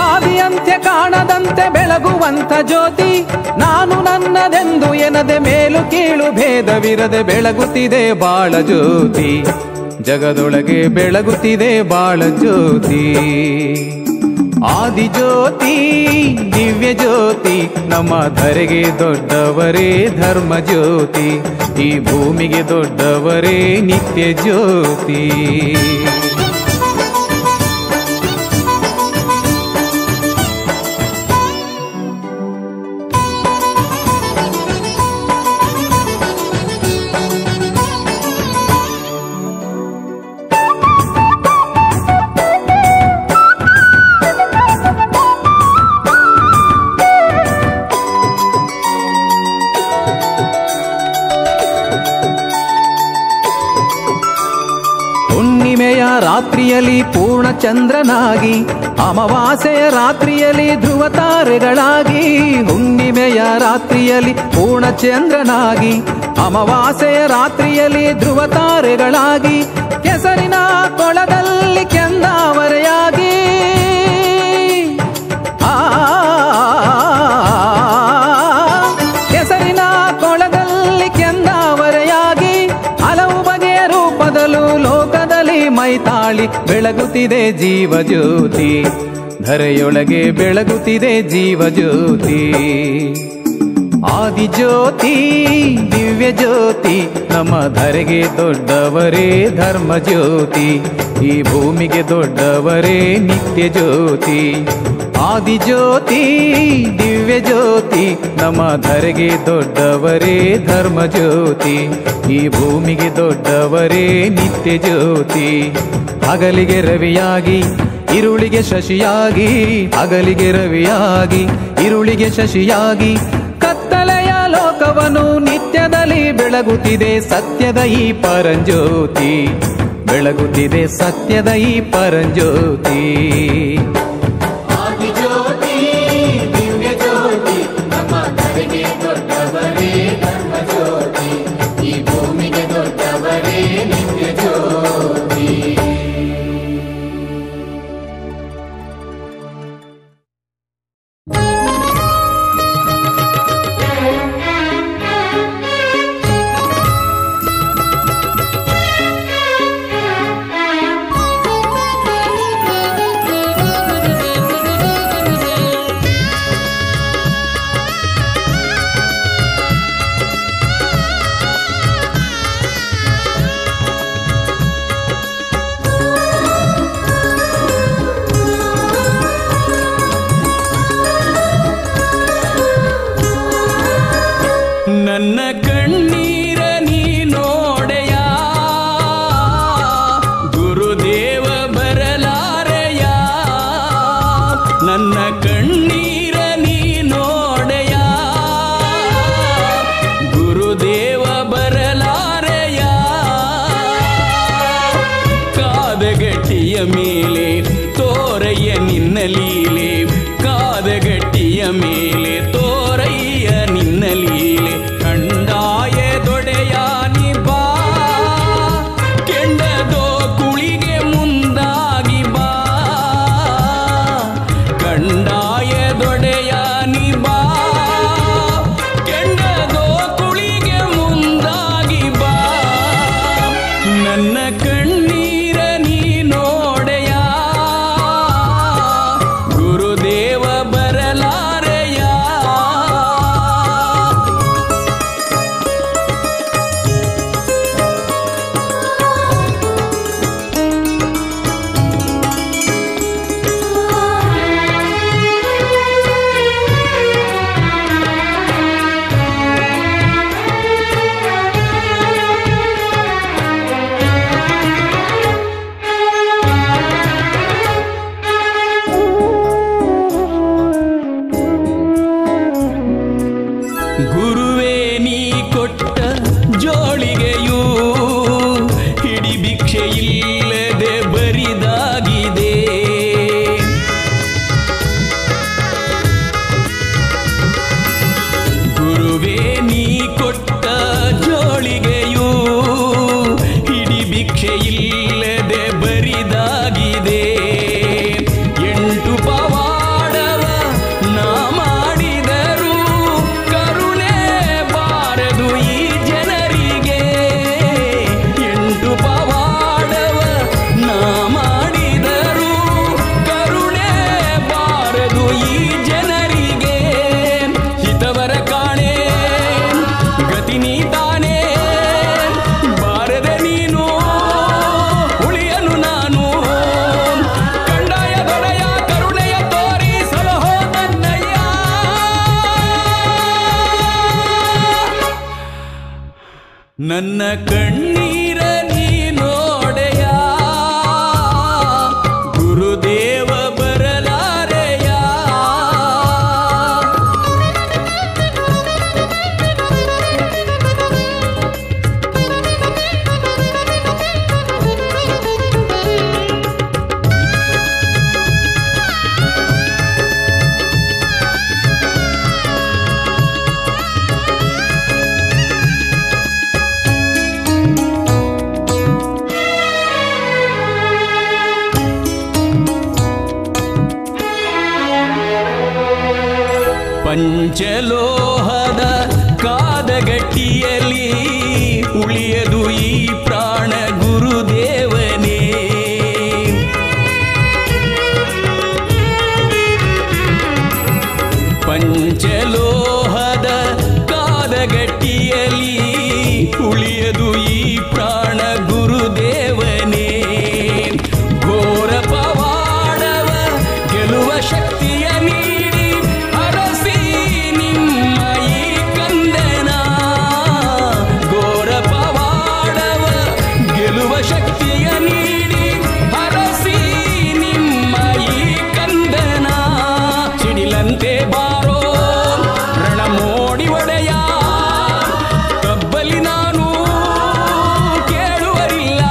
ಆದಿ ಅಂತ್ಯ ಕಾಣದಂತೆ ಬೆಳಗುವಂಥ ಜ್ಯೋತಿ ನಾನು ನನ್ನದೆಂದು ಎನದೆ ಮೇಲು ಕೀಳು ಭೇದವಿರದೆ ಬೆಳಗುತ್ತಿದೆ ಬಾಳ ಜ್ಯೋತಿ ಜಗದೊಳಗೆ ಬೆಳಗುತ್ತಿದೆ ಬಾಳ ಜ್ಯೋತಿ ಆದಿಜ್ಯೋತಿ ದಿವ್ಯ ಜ್ಯೋತಿ ನಮ್ಮ ಧರೆಗೆ ದೊಡ್ಡವರೇ ಧರ್ಮ ಜ್ಯೋತಿ ಈ ಭೂಮಿಗೆ ದೊಡ್ಡವರೇ ನಿತ್ಯ ಜ್ಯೋತಿ ರಾತ್ರಿಯಲ್ಲಿ ಪೂರ್ಣ ಚಂದ್ರನಾಗಿ ಅಮಾವಾಸ್ಯೆಯ ರಾತ್ರಿಯಲ್ಲಿ ಧ್ರುವ ತಾರೆಗಳಾಗಿ ಹುಣ್ಣಿಮೆಯ ರಾತ್ರಿಯಲ್ಲಿ ಪೂರ್ಣ ಚಂದ್ರನಾಗಿ ಅಮಾವಾಸ್ಯೆಯ ರಾತ್ರಿಯಲ್ಲಿ ಧ್ರುವ ತಾರೆಗಳಾಗಿ ಕೆಸರಿನ ಕೊಳದಲ್ಲಿ ಕೆಂದಾವರೆಯಾಗಿ ಕೆಸರಿನ ಕೊಳದಲ್ಲಿ ಕೆಂದಾವರೆಯಾಗಿ ಹಲವು ಬಗೆಯ ರೂಪದಲ್ಲೂ ಲೋಕದಲ್ಲಿ ಮೈತಾಳಿ ಬೆಳಗುತ್ತಿದೆ ಜೀವ ಜ್ಯೋತಿ ಧರೆಯೊಳಗೆ ಬೆಳಗುತ್ತಿದೆ ಜೀವ ಜ್ಯೋತಿ ಆದಿಜ್ಯೋತಿ ದಿವ್ಯ ಜ್ಯೋತಿ ನಮ್ಮ ಧರೆಗೆ ದೊಡ್ಡವರೇ ಧರ್ಮ ಜ್ಯೋತಿ ಈ ಭೂಮಿಗೆ ದೊಡ್ಡವರೇ ನಿತ್ಯ ಜ್ಯೋತಿ ಆದಿಜ್ಯೋತಿ ದಿವ್ಯ ಜ್ಯೋತಿ ನಮ್ಮ ಧರೆಗೆ ದೊಡ್ಡವರೇ ಧರ್ಮ ಜ್ಯೋತಿ ಈ ಭೂಮಿಗೆ ದೊಡ್ಡವರೇ ನಿತ್ಯ ಜ್ಯೋತಿ ಹಗಲಿಗೆ ರವಿಯಾಗಿ ಇರುಳಿಗೆ ಶಶಿಯಾಗಿ ಹಗಲಿಗೆ ರವಿಯಾಗಿ ಇರುಳಿಗೆ ಶಶಿಯಾಗಿ ಕತ್ತಲೆಯ ಲೋಕವನ್ನು ನಿತ್ಯದಲ್ಲಿ ಬೆಳಗುತ್ತಿದೆ ಸತ್ಯದ ಈ ಪರಂಜ್ಯೋತಿ ಬೆಳಗುತ್ತಿದೆ ಸತ್ಯದ ಈ ಪರಂಜ್ಯೋತಿ ಆದಿಜ್ಯೋತಿ ದಿವ್ಯ ಜ್ಯೋತಿ ನಮ್ಮ ಧರೆಗೆ ದೊಡ್ಡವರೇ ಧರ್ಮ ಜ್ಯೋತಿ ಈ ಭೂಮಿಗೆ ದೊಡ್ಡವರೇ ನಿತ್ಯ ಜ್ಯೋತಿ ನನ್ನ ಕಣ್ಣೀರ ನೀ ನೋಡೆಯ ಗುರುದೇವ ಬರಲಾರೆಯ ನನ್ನ ಕಣ್ಣೀರ ನೀ ನೋಡೆಯ ಗುರುದೇವ ಬರಲಾರೆಯ ಕಾದಗಟ್ಟಿಯ ಮೇಲೆ ತೋರಯ್ಯ ನಿನ್ನ ಲೀಲೆ ಕಾದಗಟ್ಟಿಯ ಮೇಲೆ ತೋರಯ್ಯ ನಿನ್ನ ಲೀಲೆ ಕಂಡಾಯ ದೊಡೆಯ ನಿ ಬಾ ಕೆಂಡದೋ ಕುಳಿಗೆ ಮುಂದಾಗಿ ಬಾ ಕಂಡಾಯ ದೊಡೆಯ ನಿ ಬಾ ಕೆಂಡದೋ ಕುಳಿಗೆ ಮುಂದಾಗಿ ಬಾ ನನ್ನ ಕಣ್ಣೀರ ನೀ ನೋಡೆಯ ಗುರುದೇವ ಬರಲಾರೆಯ ಗುರುವೇ ನೀ ಕೊಟ್ಟ ಜೋಳಿಗೆಯೂ ಹಿಡಿ ಭಿಕ್ಷೆ ಇಲ್ಲದೆ ಬರಿದಾಗಿದೆ ಗುರುವೇ ನೀ ಕೊಟ್ಟ ಜೋಳಿಗೆಯೂ ಹಿಡಿ ಭಿಕ್ಷೆ ಇಲ್ಲದೆ ಬರಿದಾಗಿದೆ ಎಂಟು ಪವಾಡವ ನಾ ಮಾಡಿದರು ಕರುಣೆ ಬಾರದು ಈ ಜನರಿಗೆ ಎಂಟು ಪವಾಡವ ನಾ ಮಾಡಿದರು ಕರುಣೆ ಬಾರದು ಈ ಜನರಿಗೆ ಹಿತವರ ಕಾಣೆ ಗತಿ ನೀ ತಾನೇ ಬಾರದೆ ನೀನು ಉಳಿಯನು ನಾನು ಕಂಡಾಯ ದೊಡೆಯ ಕರುಣೆಯ ತೋರಿ ಸಲಹೋ ನನ್ನಯ್ಯ ನನ್ನ ಕಣ್ಣೀರ ನೀ ನೋಡೆಯ ಗುರುದೇವ ಬರಲಾರೆಯ ಪಂಚಲೋಹದ ಕಾದಗಟ್ಟಿಯಲ್ಲಿ ಉಳಿಯದು ಈ ಪ್ರಾಣ ಗುರುದೇವನೇ ಪಂಚಲೋಹದ ಕಾದಗಟ್ಟಿಯಲ್ಲಿ ಉಳಿಯದು ಈ ಪ್ರಾಣ ಗುರುದೇವನೇ ಘೋರ ಪವಾಡವ ಗೆಲುವ ಶಕ್ತಿಯ ಜೊತೆ ಬಾರೋ ರಣ ಮೋಡಿ ಒಡೆಯ ಕಬ್ಬಲಿ ನಾನು ಕೇಳುವರಿಲ್ಲ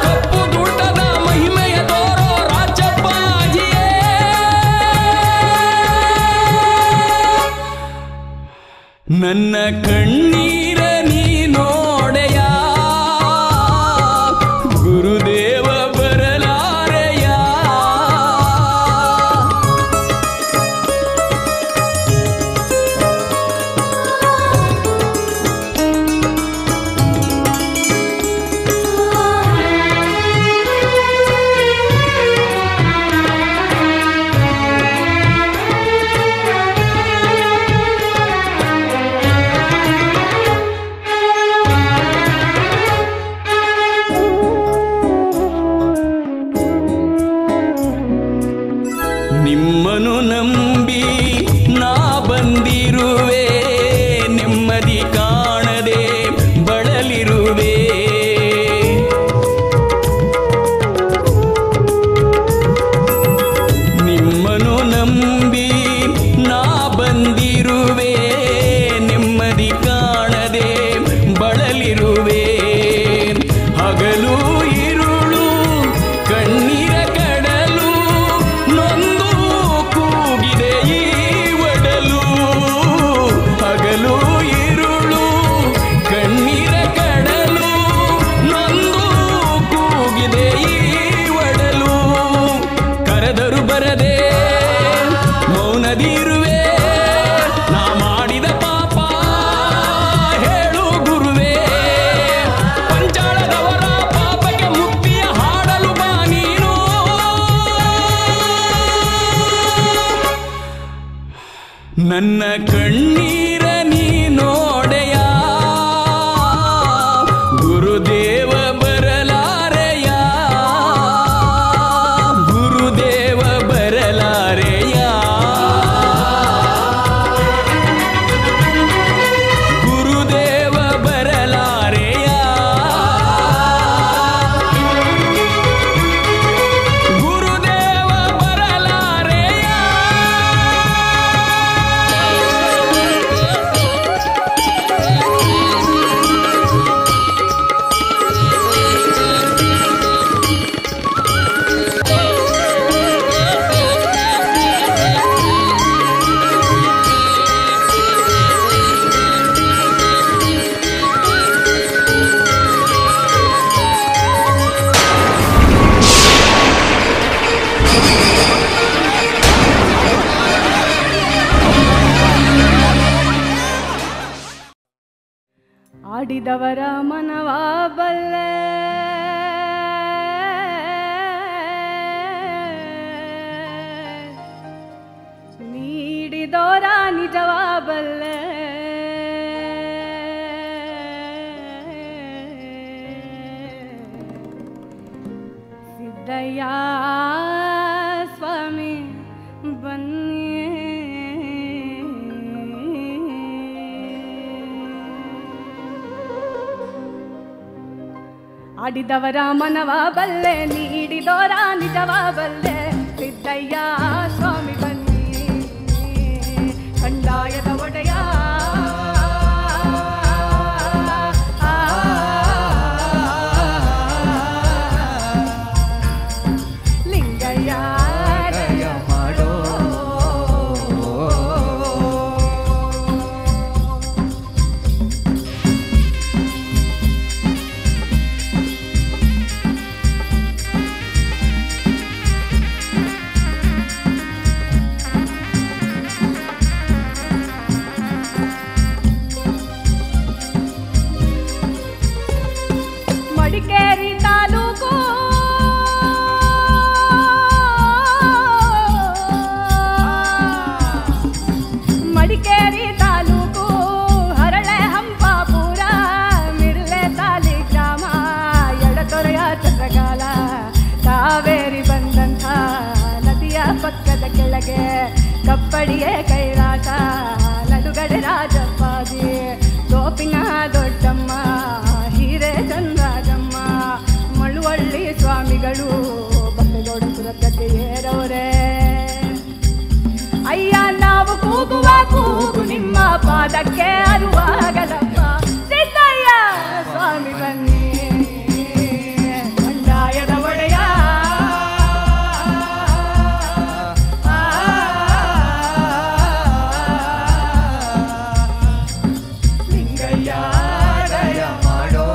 ಕಪ್ಪು ದುಡ್ಡದ ಮಹಿಮೆಯ ತೋರೋ ರಾಜಪ್ಪಾಜಿಯೇ ನನ್ನ ಕಣ್ಣೀರ ನೀ ನೋಡೆಯ ಗುರುದೇವ ಬರಲಾರೆಯ ನಿಮ್ಮನು ನಂಬಿ ನಾ ಬಂದಿರುವೆ ನೆಮ್ಮದಿ ಕಾಣದೆ ಬಳಲಿರುವೆ ನಿಮ್ಮನು ನಂಬಿ ನಾ ಬಂದಿರುವೆ ನೆಮ್ಮದಿ ಕಾಣದೆ ಬಳಲಿರುವೆ ಹಗಲು ಇರುಳು ಕಣ್ಣೀರ ಕಡಲು ನೊಂದು ಕೂಗಿದೆ ಈ ಒಡಲು ಹಗಲು ಇರುಳು ಕಣ್ಣೀರ ಕಡಲು ನೊಂದು ಕೂಗಿದೆ ಈ ಒಡಲು ಕರೆದರು ಬರದೆ ಮೌನದಿರುವೆ ನಾ ಮಾಡಿದ ಪಾಪ ಹೇಳು ಗುರುವೇ ಪಂಚಾಳದವರ ಪಾಪಕ್ಕೆ ಮುಕ್ತಿಯ ಹಾಡಲು ಬಾ ನೀನು ನನ್ನ ಕಣ್ಣೀರ ನೀ ನೋಡೆಯ ಗುರುದೇವ ಬರಲಾರೆಯ ಗುರುದೇವ ಬರಲಾರೆಯ ಗುರುದೇವ ಬರಲಾರೆಯ ಗುರುದೇವ ಬರಲಾರೆಯ ಆಡಿದವರ ಮನವ ಬಲ್ಲೆ ನೀಡಿದವರ ನಿಜವ ಬಲ್ಲೆ ಸಿದ್ದಯ್ಯ ಸ್ವಾಮಿ ಬನ್ನಿ ಆಡಿದವರ ಮನವ ಬಲ್ಲೆ ನೀಡಿದವರ ನಿಜವ ಬಲ್ಲೆ ಸಿದ್ದಯ್ಯ ಸ್ವಾಮಿ ಬನ್ನಿ ಕಂದಾಯದ ಒಡೆಯ ಲಿಂಗಯ್ಯ ಮಾಡೋ ಮಡಿಕೇರಿ ತಾಲೂಕು ಮಡಿಕೇರಿ ತಾಲೂಕು ಹರಳೆ ಹಂಪಾಪುರ ಮಿರ್ಲೆ ತಾಲಿ ಗ್ರಾಮ ಎಡತೊರೆಯ ಚಂದ್ರಗಾಲ ಕಾವೇರಿ ಬಂದಂಥ ನದಿಯ ಪಕ್ಕದ ಕೆಳಗೆ ಕಪ್ಪಡಿಯೇ ಕೈಲಾಸ ನಡುಗಡೆ ರಾಜಪ್ಪಾಜಿ ತೋಪಿನ ದೊಡ್ಡಮ್ಮ ಹಿರೇ ಚಂದ್ರಾಜಮ್ಮ ಮಳುವಳ್ಳಿ ಸ್ವಾಮಿಗಳು ಬಸಗೌಡ ಸುರಗದ್ದೆಯೇರವರೇ ಅಯ್ಯ ನಾವು ಕೂಗುವ ಕೂಗು ನಿಮ್ಮ ಪಾದಕ್ಕೆ ಅರುವಾಗಲಪ್ಪ ಸಿದ್ದಯ್ಯ ಸ್ವಾಮಿ ಬನ್ನಿ ಬಂಡಾಯದ ಒಡೆಯ ಲಿಂಗಯ್ಯ ದಯ ಮಾಡೋ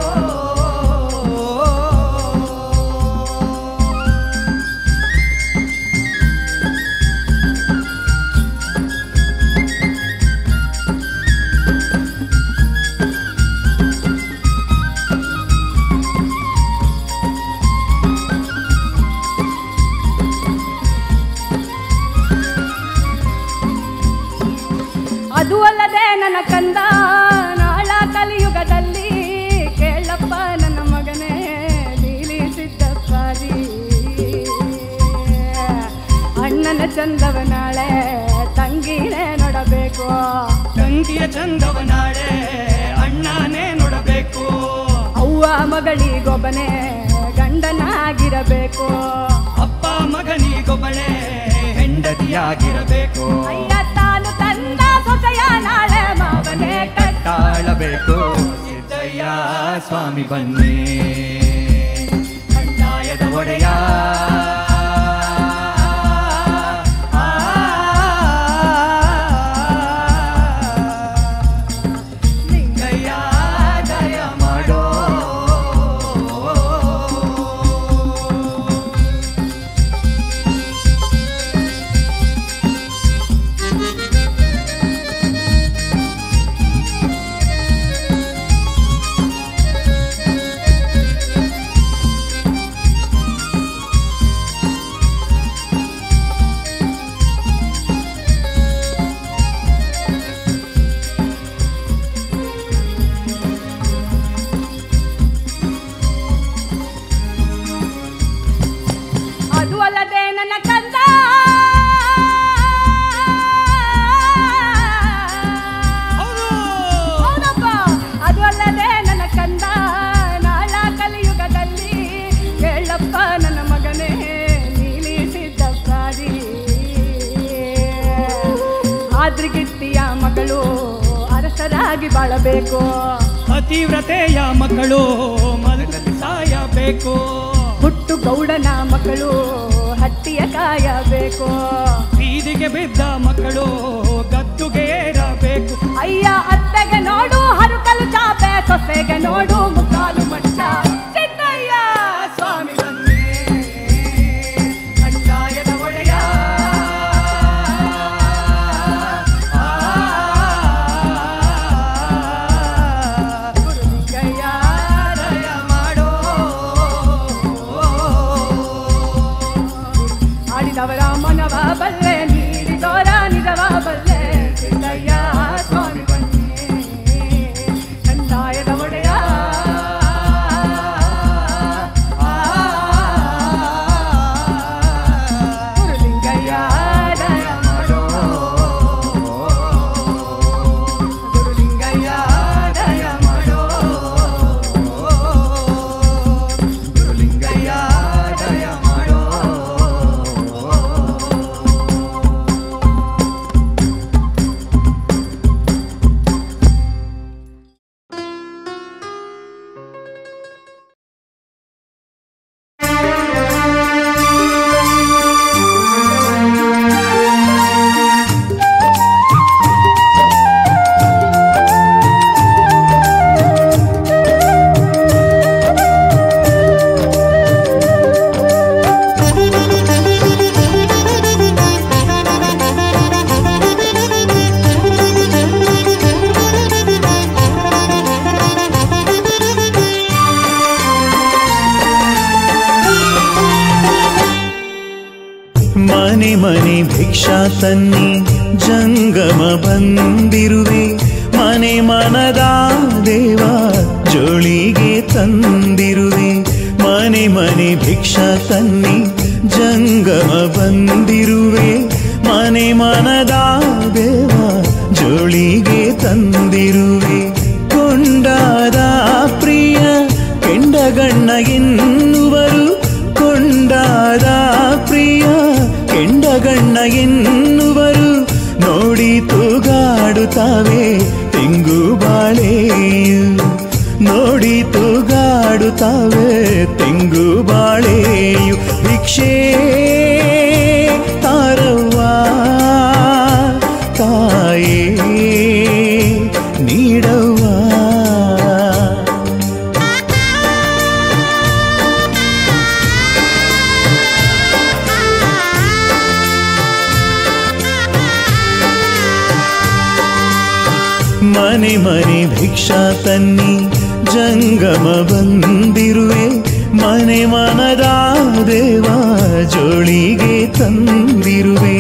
ಅದು ಅಲ್ಲದೆ ನನ್ನ ಕಂದ ನಾಳ ಕಲಿಯುಗದಲ್ಲಿ ಕೇಳಪ್ಪ ನನ್ನ ಮಗನೇ ನೀಲಿ ಸಿದ್ದಪ್ಪಾದಿ ಅಣ್ಣನ ಚಂದವ ನಾಳೆ ತಂಗಿನೇ ನೋಡಬೇಕು ತಂಗಿಯ ಚಂದವ ನಾಳೆ ಅಣ್ಣನೇ ನೋಡಬೇಕು ಅವ್ವ ಮಗಳಿಗೊಬ್ಬನೇ ಗಂಡನಾಗಿರಬೇಕು ಅಪ್ಪ ಮಗನಿಗೊಬ್ಬಳೆ ಹೆಂಡತಿಯಾಗಿರಬೇಕು ಅಯ್ಯ ತಾನು ತನ್ನ ಸೊಸೆಯ ನಾಳೆ ಮಾವನೇ ತಾಳಬೇಕು ಸಿದ್ದಯ್ಯ ಸ್ವಾಮಿ ಬನ್ನಿ ಬಂಡಾಯದ ಒಡೆಯ ಲಿಂಗಯ್ಯ ದಯ ಮಾಡೋ ಅದು ಅಲ್ಲದೆ ನನ್ನ ಕಂದ ಹೌದಪ್ಪ ಅದು ಅಲ್ಲದೆ ನನ್ನ ಕಂದ ನಾಳ ಕಲಿಯುಗದಲ್ಲಿ ಕೇಳಪ್ಪ ನನ್ನ ಮಗನೇ ನೀಲಿ ಸಿದ್ದಪ್ಪಾದಿ ಆದ್ರಿಗಿತ್ತಿಯ ಮಗಳು ಅರಸರಾಗಿ ಬಾಳಬೇಕು ಅತಿವ್ರತೆಯ ಮಕ್ಕಳು ಮಲಗಲಿ ಸಾಯಬೇಕು ಹುಟ್ಟು ಗೌಡನ ಮಕ್ಕಳು ಹಟ್ಟಿಯ ಕಾಯಬೇಕು ಬೀದಿಗೆ ಬಿದ್ದ ಮಕ್ಕಳು ಗದ್ದುಗೆ ಏರಬೇಕು ಅಯ್ಯ ಅತ್ತೆಗೆ ನೋಡು ಹರುಕಲು ಚಾಪೆ ಸೊಸೆಗೆ ನೋಡು ಮುಕ್ಕಾಲು ಮಚ್ಚ ಸಿದ್ದಯ್ಯ ಸ್ವಾಮಿ ಬನ್ನಿ ಬಂಡಾಯದ ಒಡೆಯ ಗುರುಲಿಂಗಯ್ಯ ದಯ ಮಾಡೋ ಆಡಿದವರ ಮನವ ಬಲ್ಲೆ ನೀಡಿದವರ ನಿಜವ ಬಲ್ಲೆ ಸಿದ್ದಯ್ಯ ಸ್ವಾಮಿ ಬನ್ನಿ ಕಂದಾಯದ ಒಡೆಯ ಗುರುಲಿಂಗಯ್ಯ ದಯ ಮಾಡೋ ಗುರುಲಿಂಗಯ್ಯ ದಯ ಮಾಡೋ ಗುರುಲಿಂಗಯ್ಯ ದಯ ಮಾಡೋ ಮನೆ ಮನೆ ಭಿಕ್ಷಾ ತನ್ನಿ ಜಂಗಮ ಬಂದಿರುವೆ ಮನೆ ಮನದ ದೇವ ಜೋಳಿಗೆ ತಂದಿರುವೆ ಮನೆ ಮನೆ ಭಿಕ್ಷಾ ತನ್ನಿ ಜಂಗಮ ಬಂದಿರುವೆ ಮನೆ ಮನದ ದೇವ ಜೋಳಿಗೆ ತಂದಿರುವೆ ಕೊಂಡಾದ ಪ್ರಿಯ ಕೆಂಡಗಣ್ಣ ಎನ್ನುವರು ಕೊಂಡಾದ ಪ್ರಿಯ ಕೆಂಡಗಣ್ಣ ಎನ್ನುವರು ನೋಡಿ ತೂಗಾಡುತ್ತಾವೆ ತೆಂಗು ಬಾಳೆಯು, ನೋಡಿ ತೂಗಾಡುತ್ತಾವೆ ತೆಂಗು ಬಾಳೆಯು. ಭಿಕ್ಷೆ ತಾರವ್ವ ತಾಯೇ ನೀಡವ್ವ. ಮನೆ ಮನೆ ಭಿಕ್ಷಾ ತನ್ನಿ ಜಂಗಮ ಬಂದಿರುವೆ, ಮನೆ ಮನದ ದೇವ ಜೋಳಿಗೆ ತಂದಿರುವೆ.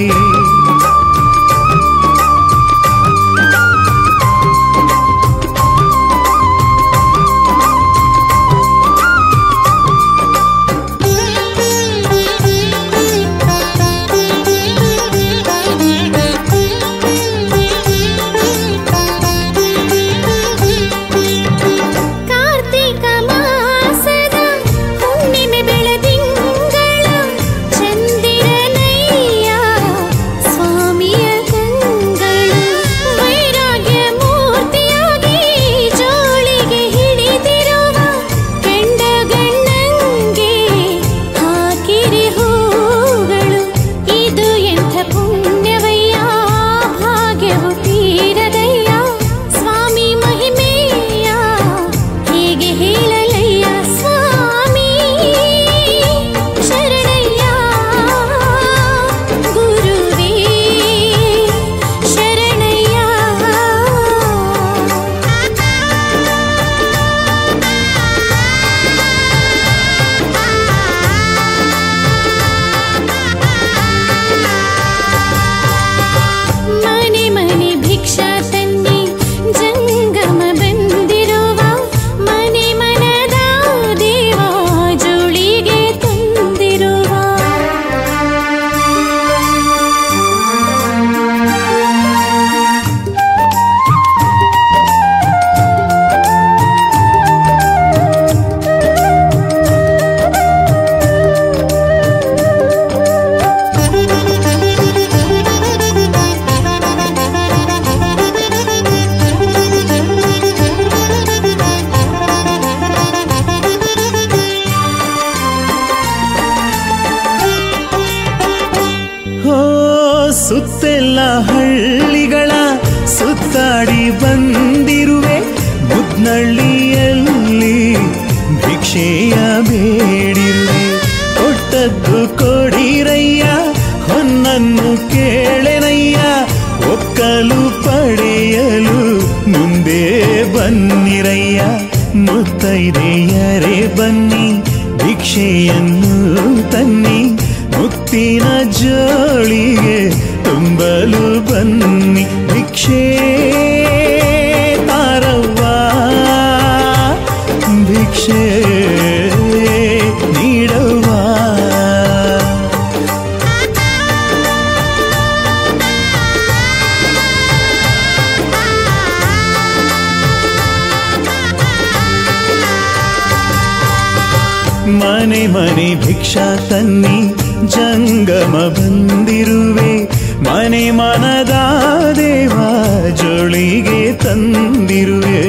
ಸುತ್ತೆಲ್ಲ ಹಳ್ಳಿಗಳ ಸುತ್ತಾಡಿ ಬಂದಿರುವೆ, ಮುದ್ನಳ್ಳಿಯಲ್ಲಿ ಭಿಕ್ಷೆಯ ಬೇಡಿರುವೆ. ಕೊಟ್ಟದ್ದು ಕೊಡಿರಯ್ಯ, ಹೊನ್ನನ್ನು ಕೇಳೆನಯ್ಯ, ಒಕ್ಕಲು ಪಡೆಯಲು ಮುಂದೆ ಬನ್ನಿರಯ್ಯ. ಮುತ್ತೈದೆಯರೇ ಬನ್ನಿ ಭಿಕ್ಷೆಯನ್ನು ತನ್ನಿ, ಮುತ್ತಿನ ಜೋಳಿಗೆ ತುಂಬಲು ಬನ್ನಿ. ಭಿಕ್ಷೆ ತಾರವ್ವ ಭಿಕ್ಷೆ ನೀಡವ್ವ. ಮನೆ ಮನೆ ಭಿಕ್ಷಾ ತನ್ನಿ ಜಂಗಮ ಬಂದಿರುವೆ, ಮನೆ ಮನದ ದೇವ ಜೋಳಿಗೆ ತಂದಿರುವೆ.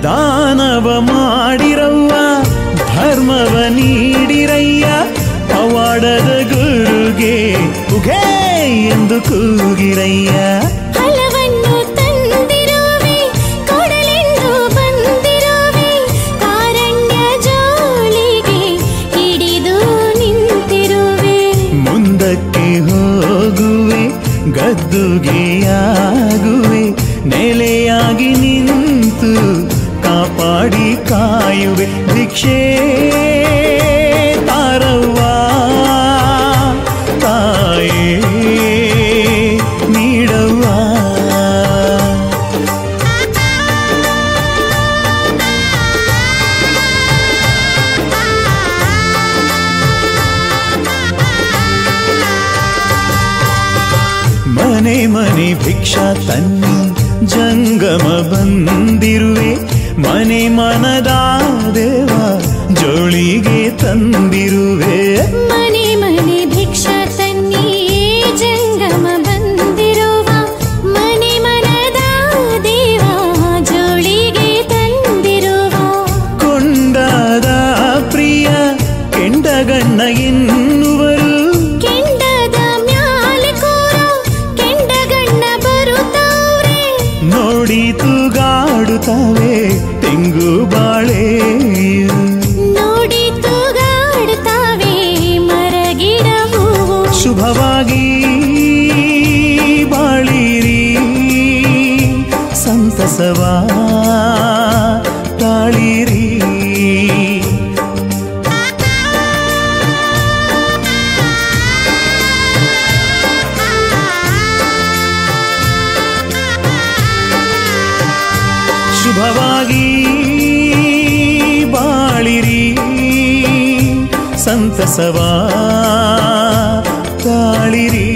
ದಾನವ ಮಾಡಿರವ್ವ, ಧರ್ಮವ ನೀಡಿರಯ್ಯ, ಪವಾಡದ ಗುರುಗೆ ಉಘೇ ಎಂದು ಕೂಗಿರಯ್ಯ. ಫಲವನ್ನು ತಂದಿರುವೆ, ಕೊಡಲೆಂದು ಬಂದಿರುವೆ, ಕಾರಣ್ಯ ಜೋಳಿಗೆ ಹಿಡಿದು ನಿಂತಿರುವೆ. ಮುಂದಕ್ಕೆ ಹೋಗುವೆ, ಗದ್ದುಗೆಯಾಗುವೆ, ನೆಲೆಯಾಗಿ ನಿಂತು ಕಾಪಾಡಿ ಕಾಯುವೆ. ಭಿಕ್ಷೆ ತಾರವ್ವ ತಾಯೇ ನೀಡವ್ವ. ಮನೆ ಭಿಕ್ಷಾ ತನ್ನಿ ಜಂಗಮ ಬಂದಿರುವೆ ಮನೆ ಮನದ ದೇವ ಜೋಳಿಗೆ ತಂದಿರುವೆ ಮನೆ ಮನೆ ಭಿಕ್ಷಾ ತನ್ನಿ ಜಂಗಮ ಬಂದಿರುವ ಮನೆ ಮನದ ದೇವ ಜೋಳಿಗೆ ತಂದಿರುವ ಕೊಂಡಾದ ಪ್ರಿಯ ಕೆಂಡಗಣ್ಣ ಎನ್ನುವರು ಕೆಂಡದ ಮ್ಯಾಲೆ ಕೋರ ಕೆಂಡಗಣ್ಣ ಬರುತ್ತವ್ರೆ ನೋಡಿ ತೂಗಾಡುತ್ತವೆ ತೆಂಗು ಬಾಳೆ ನೋಡಿ ತೂಗಾಡುತ್ತವೆ ಮರಗಿಡ ಹೂವು ಶುಭವಾಗಿ ಬಾಳಿರಿ ಸಂತಸವಾ ತಾಳಿರಿ ಶುಭವಾಗಿ ಬಾಳಿರಿ ಸಂತಸವಾ ತಾಳಿರಿ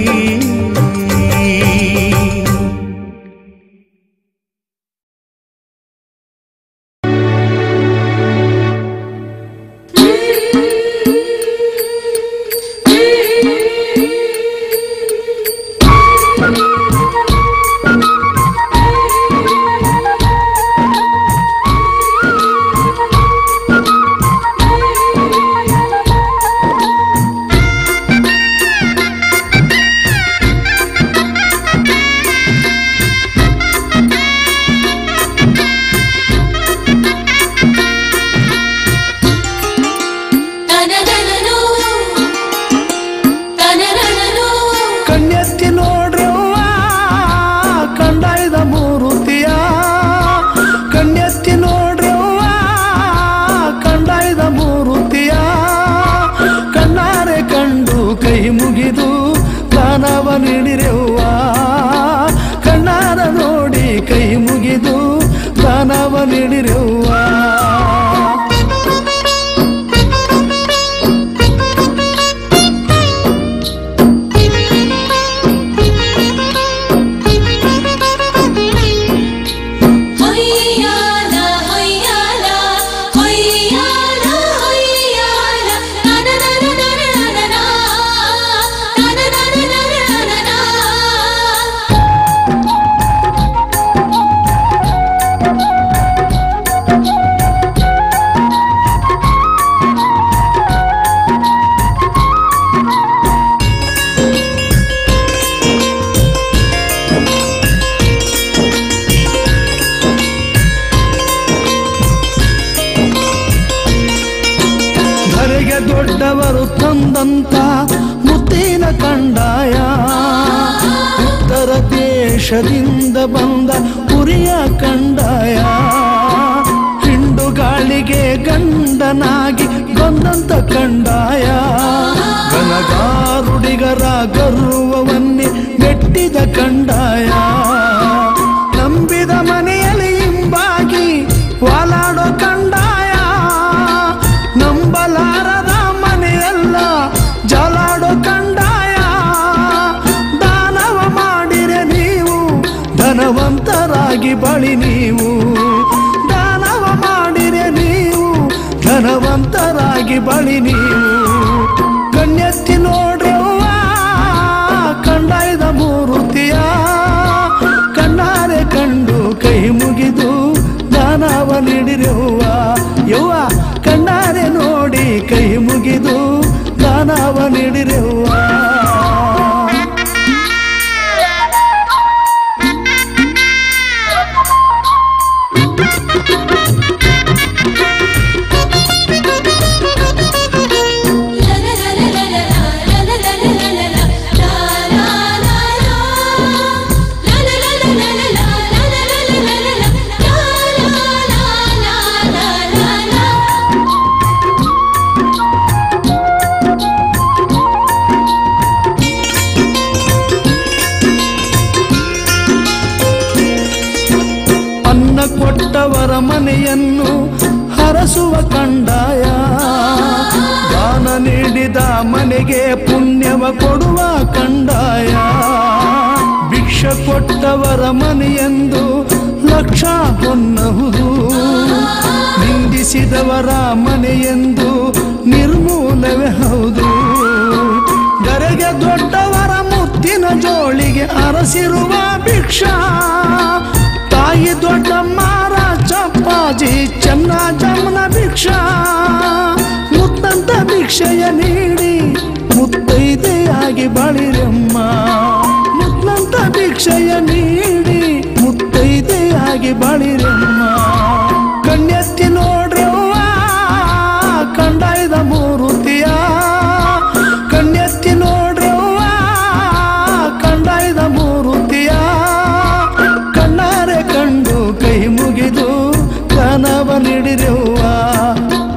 ಕಣ್ಣೆತ್ತಿ ನೋಡ್ರವ್ವ ಕಂಡಾಯ್ದ ಮೂರುತಿಯ ಕಣ್ಣೆತ್ತಿ ನೋಡ್ರವ್ವ ಕಂಡಾಯ್ದ ಮೂರುತಿಯ ಕಣ್ಣಾರೆ ಕಂಡು ಕೈ ಮುಗಿದು ದಾನವ ನೀಡಿರೆವ್ವ ಕಣ್ಣಾರ ನೋಡಿ ಕೈ ಮುಗಿದು ದಾನವ ನೀಡಿರೆವ್ವ ದೊಡ್ಡವರು ತಂದಂತ ಮುತ್ತಿನ ಕಂಡಾಯ ಉತ್ತರ ದೇಶದಿಂದ ಬಂದ ಪುರಿಯ ಕಂಡಾಯ ಹಿಂಡು ಗಾಳಿಗೆ ಗಂಡನಾಗಿ ಬಂದಂತ ಕಂಡಾಯ ಗನಗಾರುಡಿಗರ ಗರ್ವವನ್ನೇ ಮೆಟ್ಟಿದ ಕಂಡಾಯ ನಂಬಿದ ಮನೆಯಲ್ಲಿ ಹಿಂಬಾಗಿ ವಾಲಾಡೋ ಕಂಡಾಯ ನಂಬಲಾರದ ಮನೆಯಲ್ಲ ಜಲಾಡೋ ಕಂಡಾಯ ದಾನವ ಮಾಡಿರೆ ನೀವು ಧನವಂತರಾಗಿ ಬಳಿ ನೀವು ದಾನವ ಮಾಡಿರೆ ನೀವು ಧನವಂತರಾಗಿ ಬಳಿ ನೀವು ಕಣ್ಣೆತ್ತಿ ನೋಡ್ರವ್ವ ಕಂಡಾಯ್ದ ಮೂರುತಿಯ ಕಣ್ಣಾರೆ ಕಂಡು ಕೈ ಮುಗಿದು ದಾನವ ನೀಡಿರೆವ್ವ ಯವ್ವ ಕಣ್ಣಾರೆ ನೋಡಿ ಕೈ ಮುಗಿದು ದಾನವ ನೀಡಿರೆವ್ವ ಕೊಟ್ಟವರ ಮನೆಯನ್ನು ಹರಸುವ ಕಂಡಾಯ ದಾನ ನೀಡಿದ ಮನೆಗೆ ಪುಣ್ಯವ ಕೊಡುವ ಕಂಡಾಯ ಭಿಕ್ಷ ಕೊಟ್ಟವರ ಮನೆಯೆಂದು ಲಕ್ಷ ಹೊನ್ನಹುದು, ನಿಂದಿಸಿದವರ ಮನೆಯೆಂದು ನಿರ್ಮೂಲವೇ ಹೌದು. ಗರೆಗೆ ದೊಡ್ಡವರ ಮುತ್ತಿನ ಜೋಳಿಗೆ ಅರಸಿರುವ ಭಿಕ್ಷಾ, ತಾಯಿ ದೊಡ್ಡಮ್ಮ ಚಪ್ಪಾಜಿ ಚೆನ್ನಜಮ್ಮನ ಭಿಕ್ಷಾ. ಮುತ್ತಂತ ಭಿಕ್ಷೆಯ ನೀಡಿ ಮುತ್ತೈದೆಯಾಗಿ ಬಾಳಿರಮ್ಮ, ಮುತ್ತಂತ ಭಿಕ್ಷೆಯ ನೀಡಿ ಮುತ್ತೈದೆಯಾಗಿ ಬಾಳಿರಮ್ಮ. ಕಣ್ಣೆತ್ತಿ ನೋಡ್ರವ್ವ ಕಂಡಾಯ್ದ ಮೂರುತಿಯ, ಕಣ್ಣೆತ್ತಿ ನೋಡ್ರವ್ವ ಕಂಡಾಯ್ದ ಮೂರುತಿಯ. ಕಣ್ಣಾರೆ ಕಂಡು ಕೈ ಮುಗಿದು ಕನವ ನೀಡಿರವ್ವ,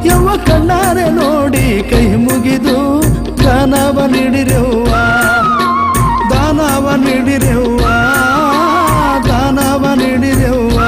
ಯವ್ವ ಕಣ್ಣಾರೆ ನೋಡಿ ಕೈ ಮುಗಿದು ದಾನವ ನೀಡಿರವ್ವ, ದಾನವ ನೀಡಿರವ್ವ, ದಾನವ ನೀಡಿರವ್ವ.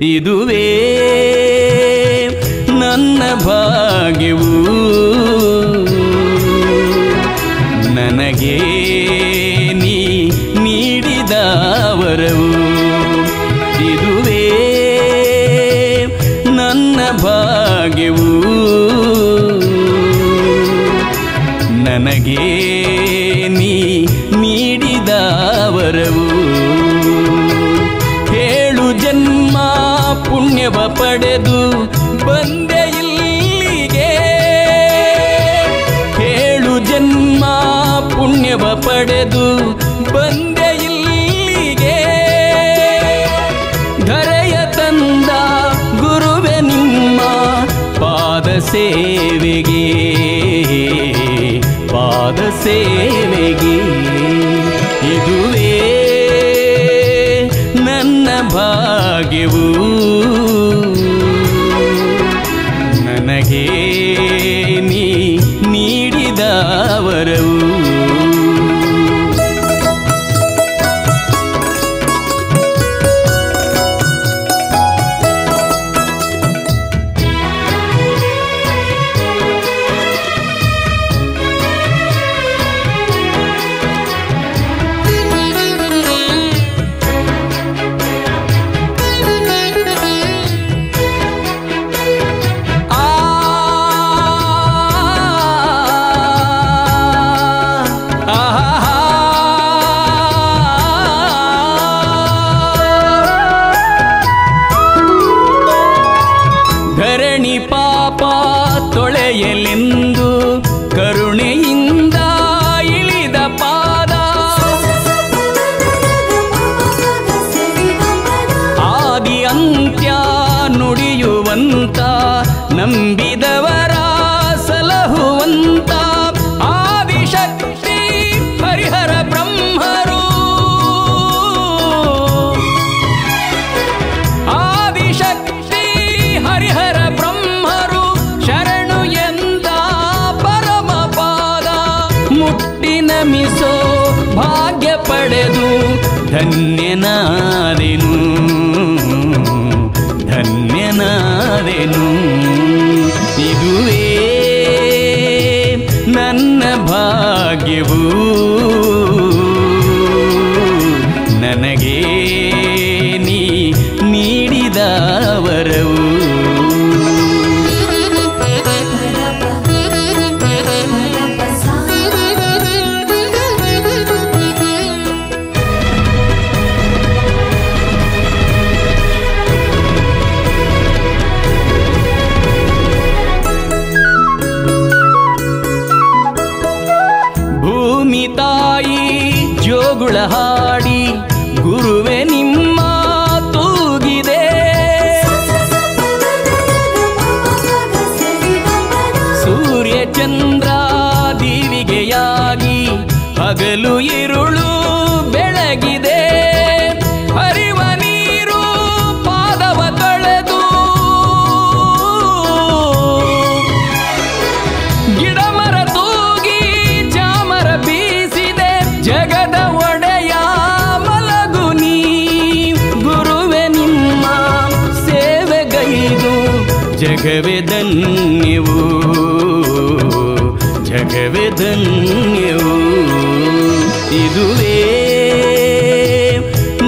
ಇದುವೇ ನನ್ನ ಭಾಗ್ಯವು, ನನಗೆ ನೀ ನೀಡಿದ ವರವು. ಇದುವೇ ನನ್ನ ಭಾಗ್ಯವು, ನನಗೆ ನೀ ನೀಡಿದ ವರವು. ಜನ್ಮ ಪುಣ್ಯವ ಪಡೆದು ಬಂದೆ ಇಲ್ಲಿಗೆ, ಹೇಳು ಜನ್ಮ ಪುಣ್ಯವ ಪಡೆದು ಬಂದೆ ಇಲ್ಲಿಗೆ. ಧರೆಯ ತಂದ ಗುರುವೆ ನಿಮ್ಮ ಪಾದ ಸೇವೆಗೆ, ಪಾದ ಸೇವೆಗೆ. ಇದುವೇ ನನ್ನ ಭಾಗ್ಯವು, ನನಗೆ ನೀ ನೀಡಿದ ವರವು. ನಂಬಿದವರ ಸಲಹುವಂತ ಆದಿಶಕ್ತಿ ಹರಿಹರ ಬ್ರಹ್ಮರು, ಆದಿಶಕ್ತಿ ಹರಿಹರ ಬ್ರಹ್ಮರು ಶರಣು ಎಂದ ಪರಮ ಪಾದ ಮುಟ್ಟಿ ನಮಿಸೋ ಭಾಗ್ಯ ಪಡೆದು ಧನ್ಯನಾದೆನು, ಧನ್ಯನಾದೆನು. ಇದುವೇ ನನ್ನ ಭಾಗ್ಯವು, ನನಗೆ ನೀ ನೀಡಿದ ವರವು. ಜೋಗುಳ ಹಾಡಿ ಗುರುವೆ ನಿಮ್ಮ ತೂಗಿದೆ, ಜಗವೇ ಧನ್ಯವು ಜಗವೇ ಧನ್ಯವು ಇದುವೇ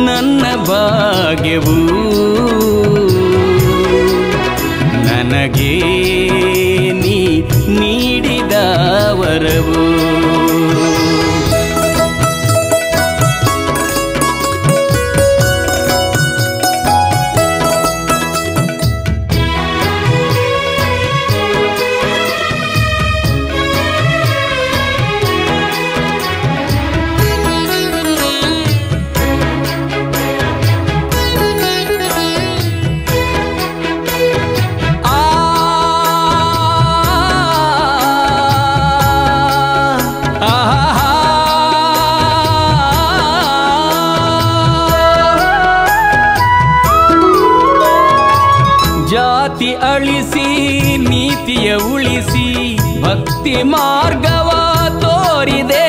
ನನ್ನ ಭಾಗ್ಯವು ನನಗೆ ನೀ ನೀಡಿದ ವರವು ಜಾತಿ ಅಳಿಸಿ ನೀತಿಯ ಉಳಿಸಿ ಭಕ್ತಿ ಮಾರ್ಗವ ತೋರಿದೆ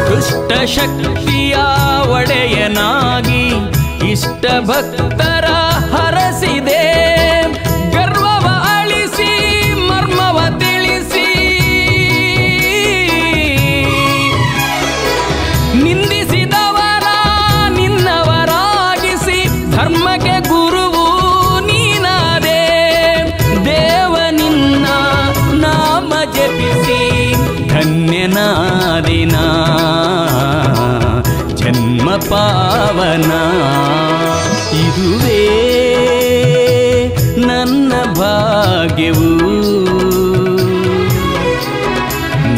ದುಷ್ಟ ಶಕ್ತಿಯ ಒಡೆಯನಾಗಿ ಇಷ್ಟ ಭಕ್ತರ ಹರಸಿದೆ ಗರ್ವವ ಅಳಿಸಿ ಮರ್ಮವ ತಿಳಿಸಿ ನಿಂದಿಸಿದವರ ನಿನ್ನವರಾಗಿಸಿ ಧರ್ಮಕ್ಕೆ ಗುರುವು ನೀನಾದೆ ದೇವ ನಿನ್ನ ನಾಮ ಜಪಿಸಿ ಧನ್ಯನಾದಿನ ಜನ್ಮ ಪಾವನ ಇದುವೇ ನನ್ನ ಭಾಗ್ಯವು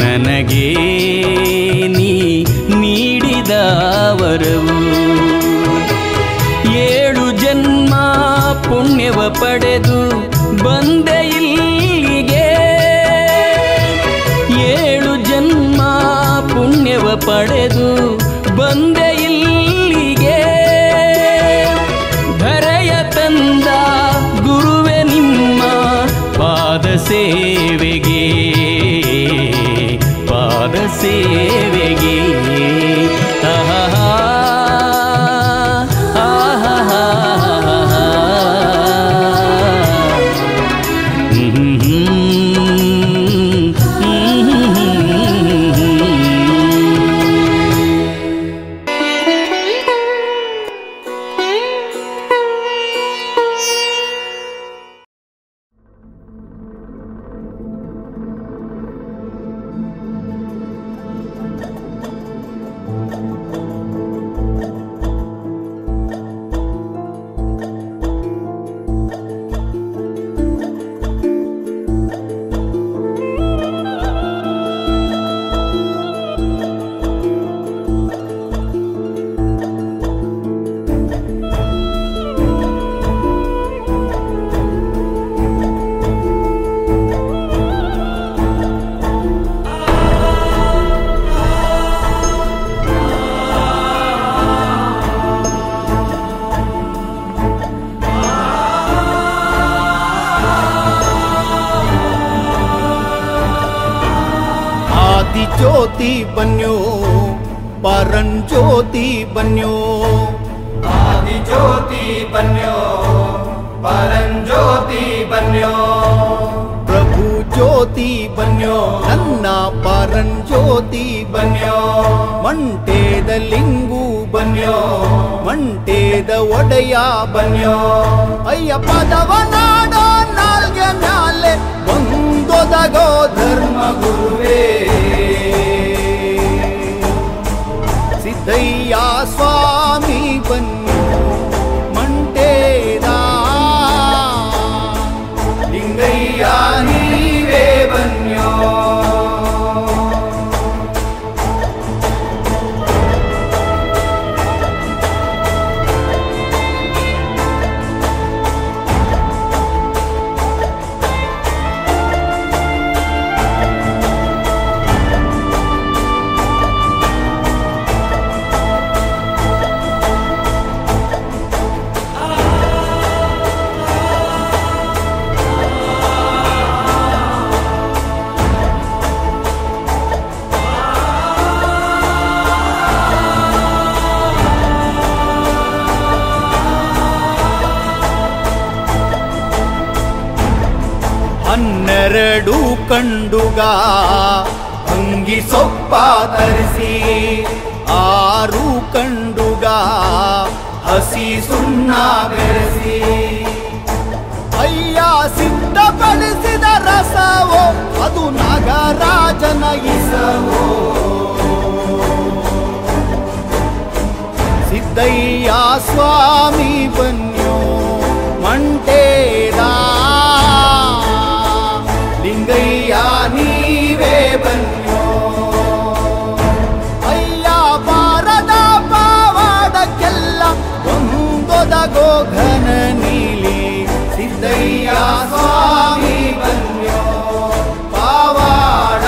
ನನಗೆ ನೀ ನೀಡಿದ ವರವು 7 ಜನ್ಮ ಪುಣ್ಯವ ಪಡೆದು ಬಂದೆ ಇಲ್ಲಿಗೆ 7 ಜನ್ಮ ಪುಣ್ಯವ ಪಡೆದು ಬಂದೆ ಇಲ್ಲಿಗೆ ಧರೆಯ ತಂದ ಗುರುವೆ ನಿಮ್ಮ ಪಾದ ಸೇವೆಗೆ ಪಾದ ಸೇವೆಗೆ ज्योति बन्यो परम ज्योति बन्यो आदि ज्योति बन्यो परम ज्योति बन्यो प्रभु ज्योति बन्यो नन्न परम ज्योति बन्यो मंटेद लिंगु बन्यो मंटेद ಒಡೆಯ बन्यो ಅಯ್ಯಪ್ಪದವ ನಾಡೋ ನಾಲ್ಗೆ ಮ್ಯಾಲೆ ಒಂದೊದಗೋ ಧರ್ಮ ಗುರುವೇ ಸಿದ್ದಯ್ಯ ಸ್ವಾಮಿ ಬನ್ಯೋ ಮಂಟೇದ ಲಿಂಗಯ್ಯ ನೀವೇ ಬನ್ಯೋ ಕಂಡುಗ ಅಂಗಿ ಸೊಪ್ಪ ತರಿಸಿ 6 ಕಂಡುಗ ಹಸಿ ಸುಣ್ಣ ಬೆರೆಸಿ ಅಯ್ಯ ಸಿದ್ಧಪಡಿಸಿದ ರಸವೋ ಅದು ನಾಗರಾಜನ ಇಸವೋ ಸಿದ್ದಯ್ಯ ಸ್ವಾಮಿ ಬನ್ಯೋ ಮಂಟೇದ ಲಿಂಗಯ್ಯ ನೀವೇ ಬನ್ಯೋ ಅಯ್ಯ ಬಾರದ ಪಾವಾಡಕ್ಕೆಲ್ಲ ಒಂದೊದಗೋ ಘನ ನೀಲಿ ಸಿದ್ದಯ್ಯ ಸ್ವಾಮಿ ಬನ್ಯೋ ಪಾವಾಡ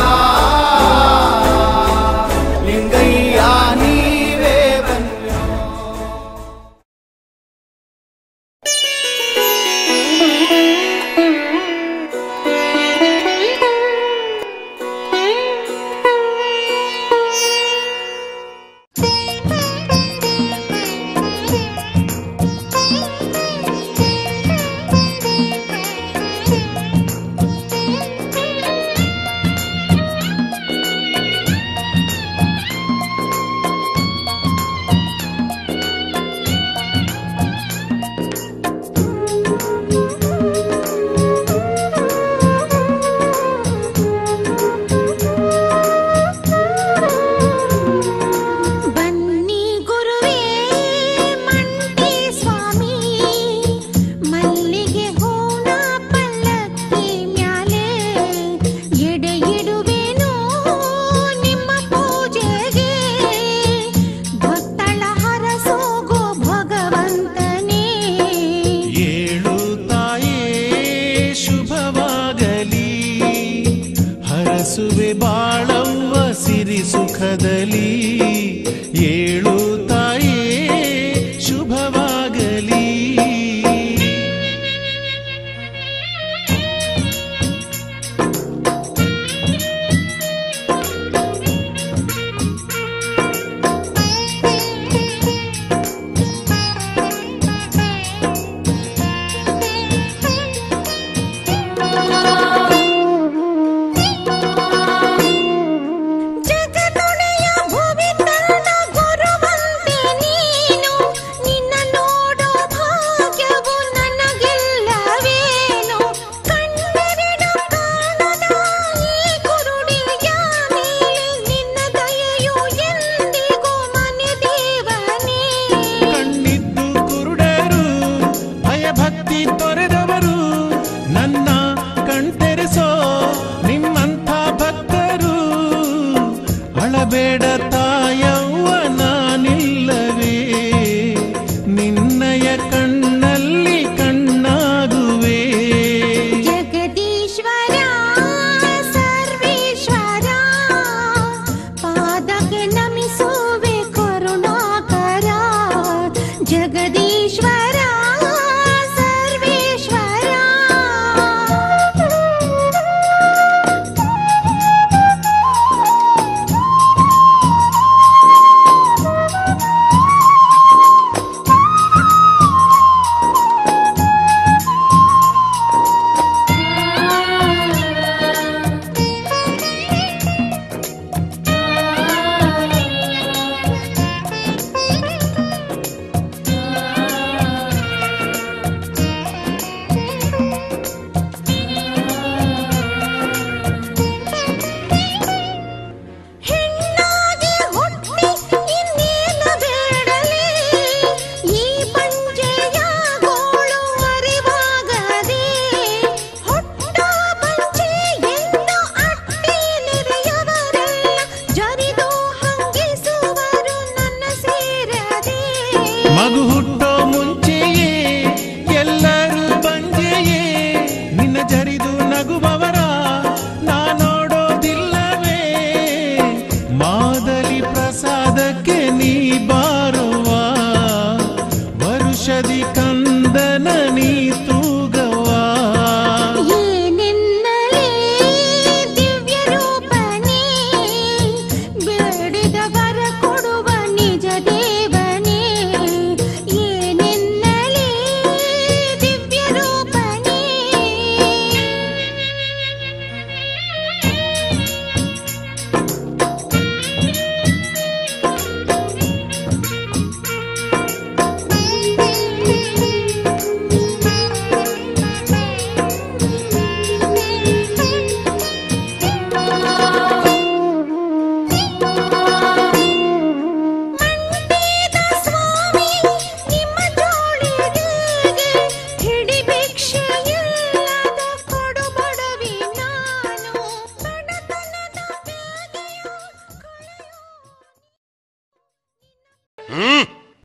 ಲಿಂಗಯ್ಯ ನೀವೇ ಬನ್ಯೋ.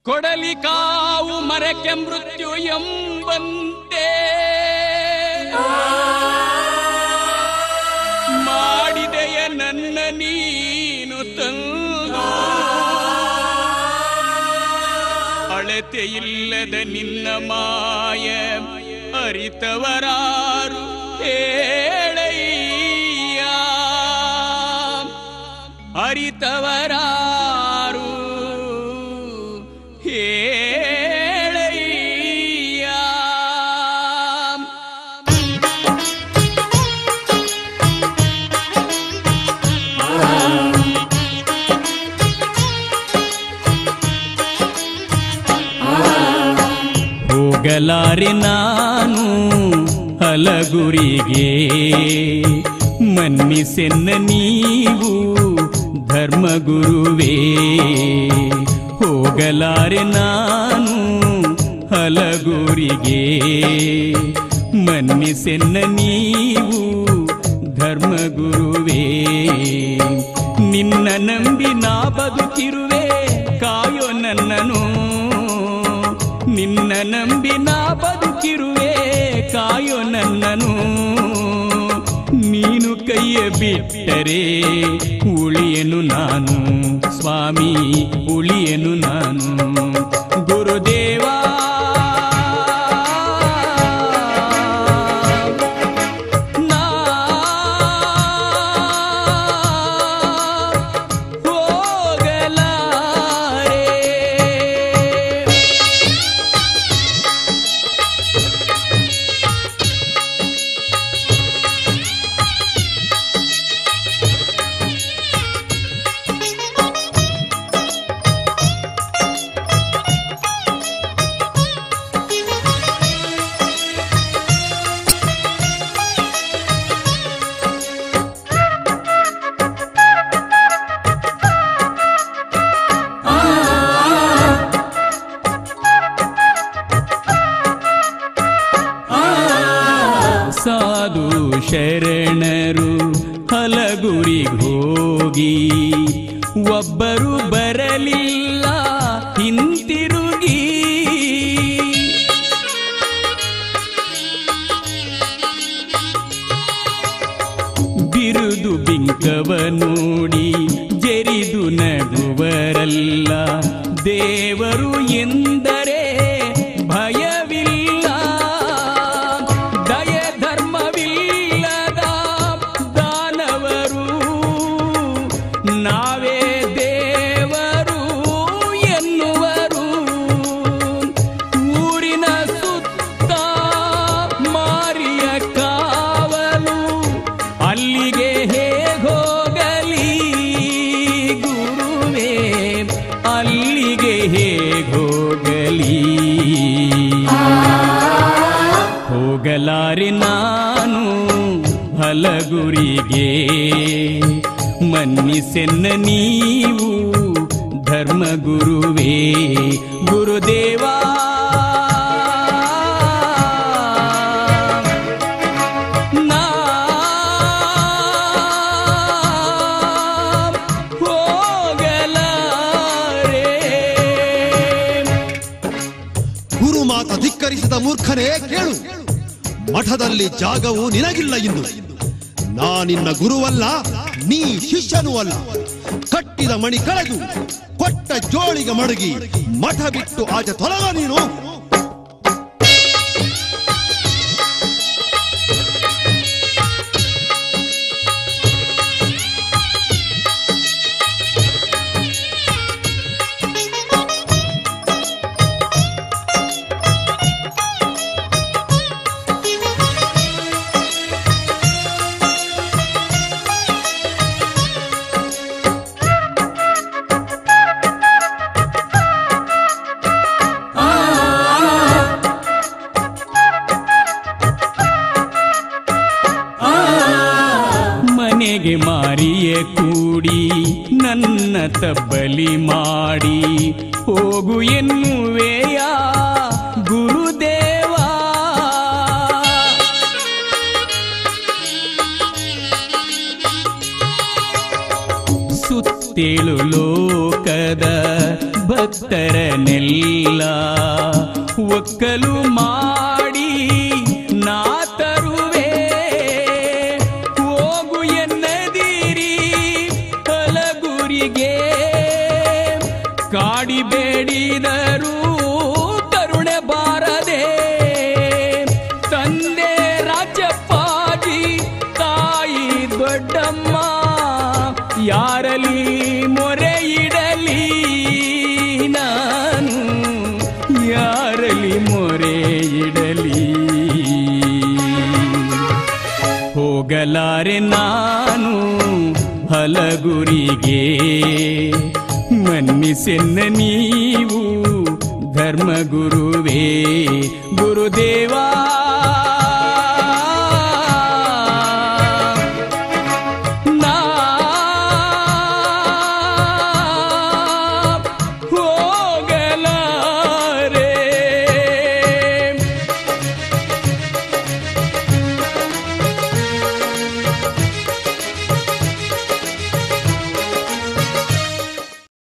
ಕೊಡಲಿ ಕಾವು ಮರಕ್ಕೆ ಮೃತ್ಯು ಎಂಬಂತೆ ಮಾಡಿದೆಯ ನನ್ನ ನೀನು ತಂದು ಅಳತೆ ಇಲ್ಲದ ನಿನ್ನ ಮಾಯ ಅರಿತವರಾರು ಹೇಳಯ್ಯ ಅರಿತವರಾರು ಹೇಳಯ್ಯ ಹೋಗಲಾರೆ ನಾನು ಹಲಗುರಿಗೆ ಮನ್ನಿಸೆನ್ನ ನೀವು ಧರ್ಮಗುರುವೇ ಹೋಗಲಾರೆ ನಾನು ಹಲಗುರಿಗೆ ಮನ್ನಿಸೆನ್ನ ನೀವು ಧರ್ಮಗುರುವೇ ನಿನ್ನ ನಂಬಿ ನಾ ಬದುಕಿರುವೆ ಕಾಯೋ ನನ್ನನು ನಿನ್ನ ನಂಬಿ ನಾ ಬದುಕಿರುವೆ ಕಾಯೋ ನನ್ನನು ನೀನು ಕೈಯ ಬಿಟ್ಟರೆ ಉಳಿಯನು ನಾನು ಸ್ವಾಮಿ ಉಳಿಯನು ನಾನು ಗುರುದೇವಾ ಸಾಧು ಶರಣರು ಹಲಗುರಿಗೋಗಿ ಒಬ್ಬರು ಬರಲಿಲ್ಲ ಹಿಂತಿರುಗಿ ಬಿರುದು ಬಿಂಕವ ನೋಡಿ ಜರಿದು ನಗುವರಲ್ಲ ದೇವರು ಎಂದರೆ ಭಯವಿಲ್ಲ ದಯ ಧರ್ಮವಿಲ್ಲದ ದಾನವರು ನಾವೇ ದೇವರು ಎನ್ನುವರು ಊರಿನ ಸುತ್ತ ಮಾರಿಯ ಕಾವಲು ಅಲ್ಲಿಗೆ ಹೇಗೋಗಲಿ ಗುರುವೇ ಅಲ್ಲಿಗೆ ಹೇಗೋಗಲಿ ಹೋಗಲಾರೆ ನಾನು ಹಲಗುರಿಗೆ ಮನ್ನಿಸೆನ್ನ ನೀವು ಧರ್ಮಗುರುವೇ ಗುರುದೇವಾ ಗುರು ಮಾತ ಧಿಕ್ಕರಿಸಿದ ಮೂರ್ಖನೇ ಕೇಳು ಮಠದಲ್ಲಿ ಜಾಗವು ನಿನಗಿಲ್ಲ ಇಂದು ನಾನಿನ್ನ ಗುರುವಲ್ಲ ನೀ ಶಿಷ್ಯನೂ ಅಲ್ಲ ಕಟ್ಟಿದ ಮಣಿ ಕಳೆದು ಕೊಟ್ಟ ಜೋಳಿಗೆ ಮಡಗಿ ಮಠ ಬಿಟ್ಟು ಆಚೆ ತೊಲಗ ನೀನು ಮನೆಗೆ ಮಾರಿಯ ಕೂಡಿ ನನ್ನ ತಬ್ಬಲಿ ಮಾಡಿ ಹೋಗು ಎನ್ನುವೆಯ ಗುರುದೇವಾ ಸುತ್ತೇಳು ಲೋಕದ ಭಕ್ತರನೆಲ್ಲ ಒಕ್ಕಲು ಮಾಡಿ ನಾ ತರುವೆ ಹೋಗು ಎನ್ನದಿರಿ ಹಲಗುರಿಗೆ ಕಾಡಿ ಬೇಡಿದರು ಕರುಣೆ ಬಾರದೆ ತಂದೆ ರಾಜಪ್ಪಾಜಿ ತಾಯಿ ದೊಡ್ಡಮ್ಮ ಯಾರಲಿ ಮೊರೆ ಇಡಲಿ ನಾನು ಯಾರಲಿ ಮೊರೆ ಇಡಲಿ ಹೋಗಲಾರೆ ನಾನು ಹಲಗುರಿಗೆ ಮನ್ನಿಸೆನ್ನ ನೀವು ಧರ್ಮಗುರುವೇ ಗುರುದೇವಾ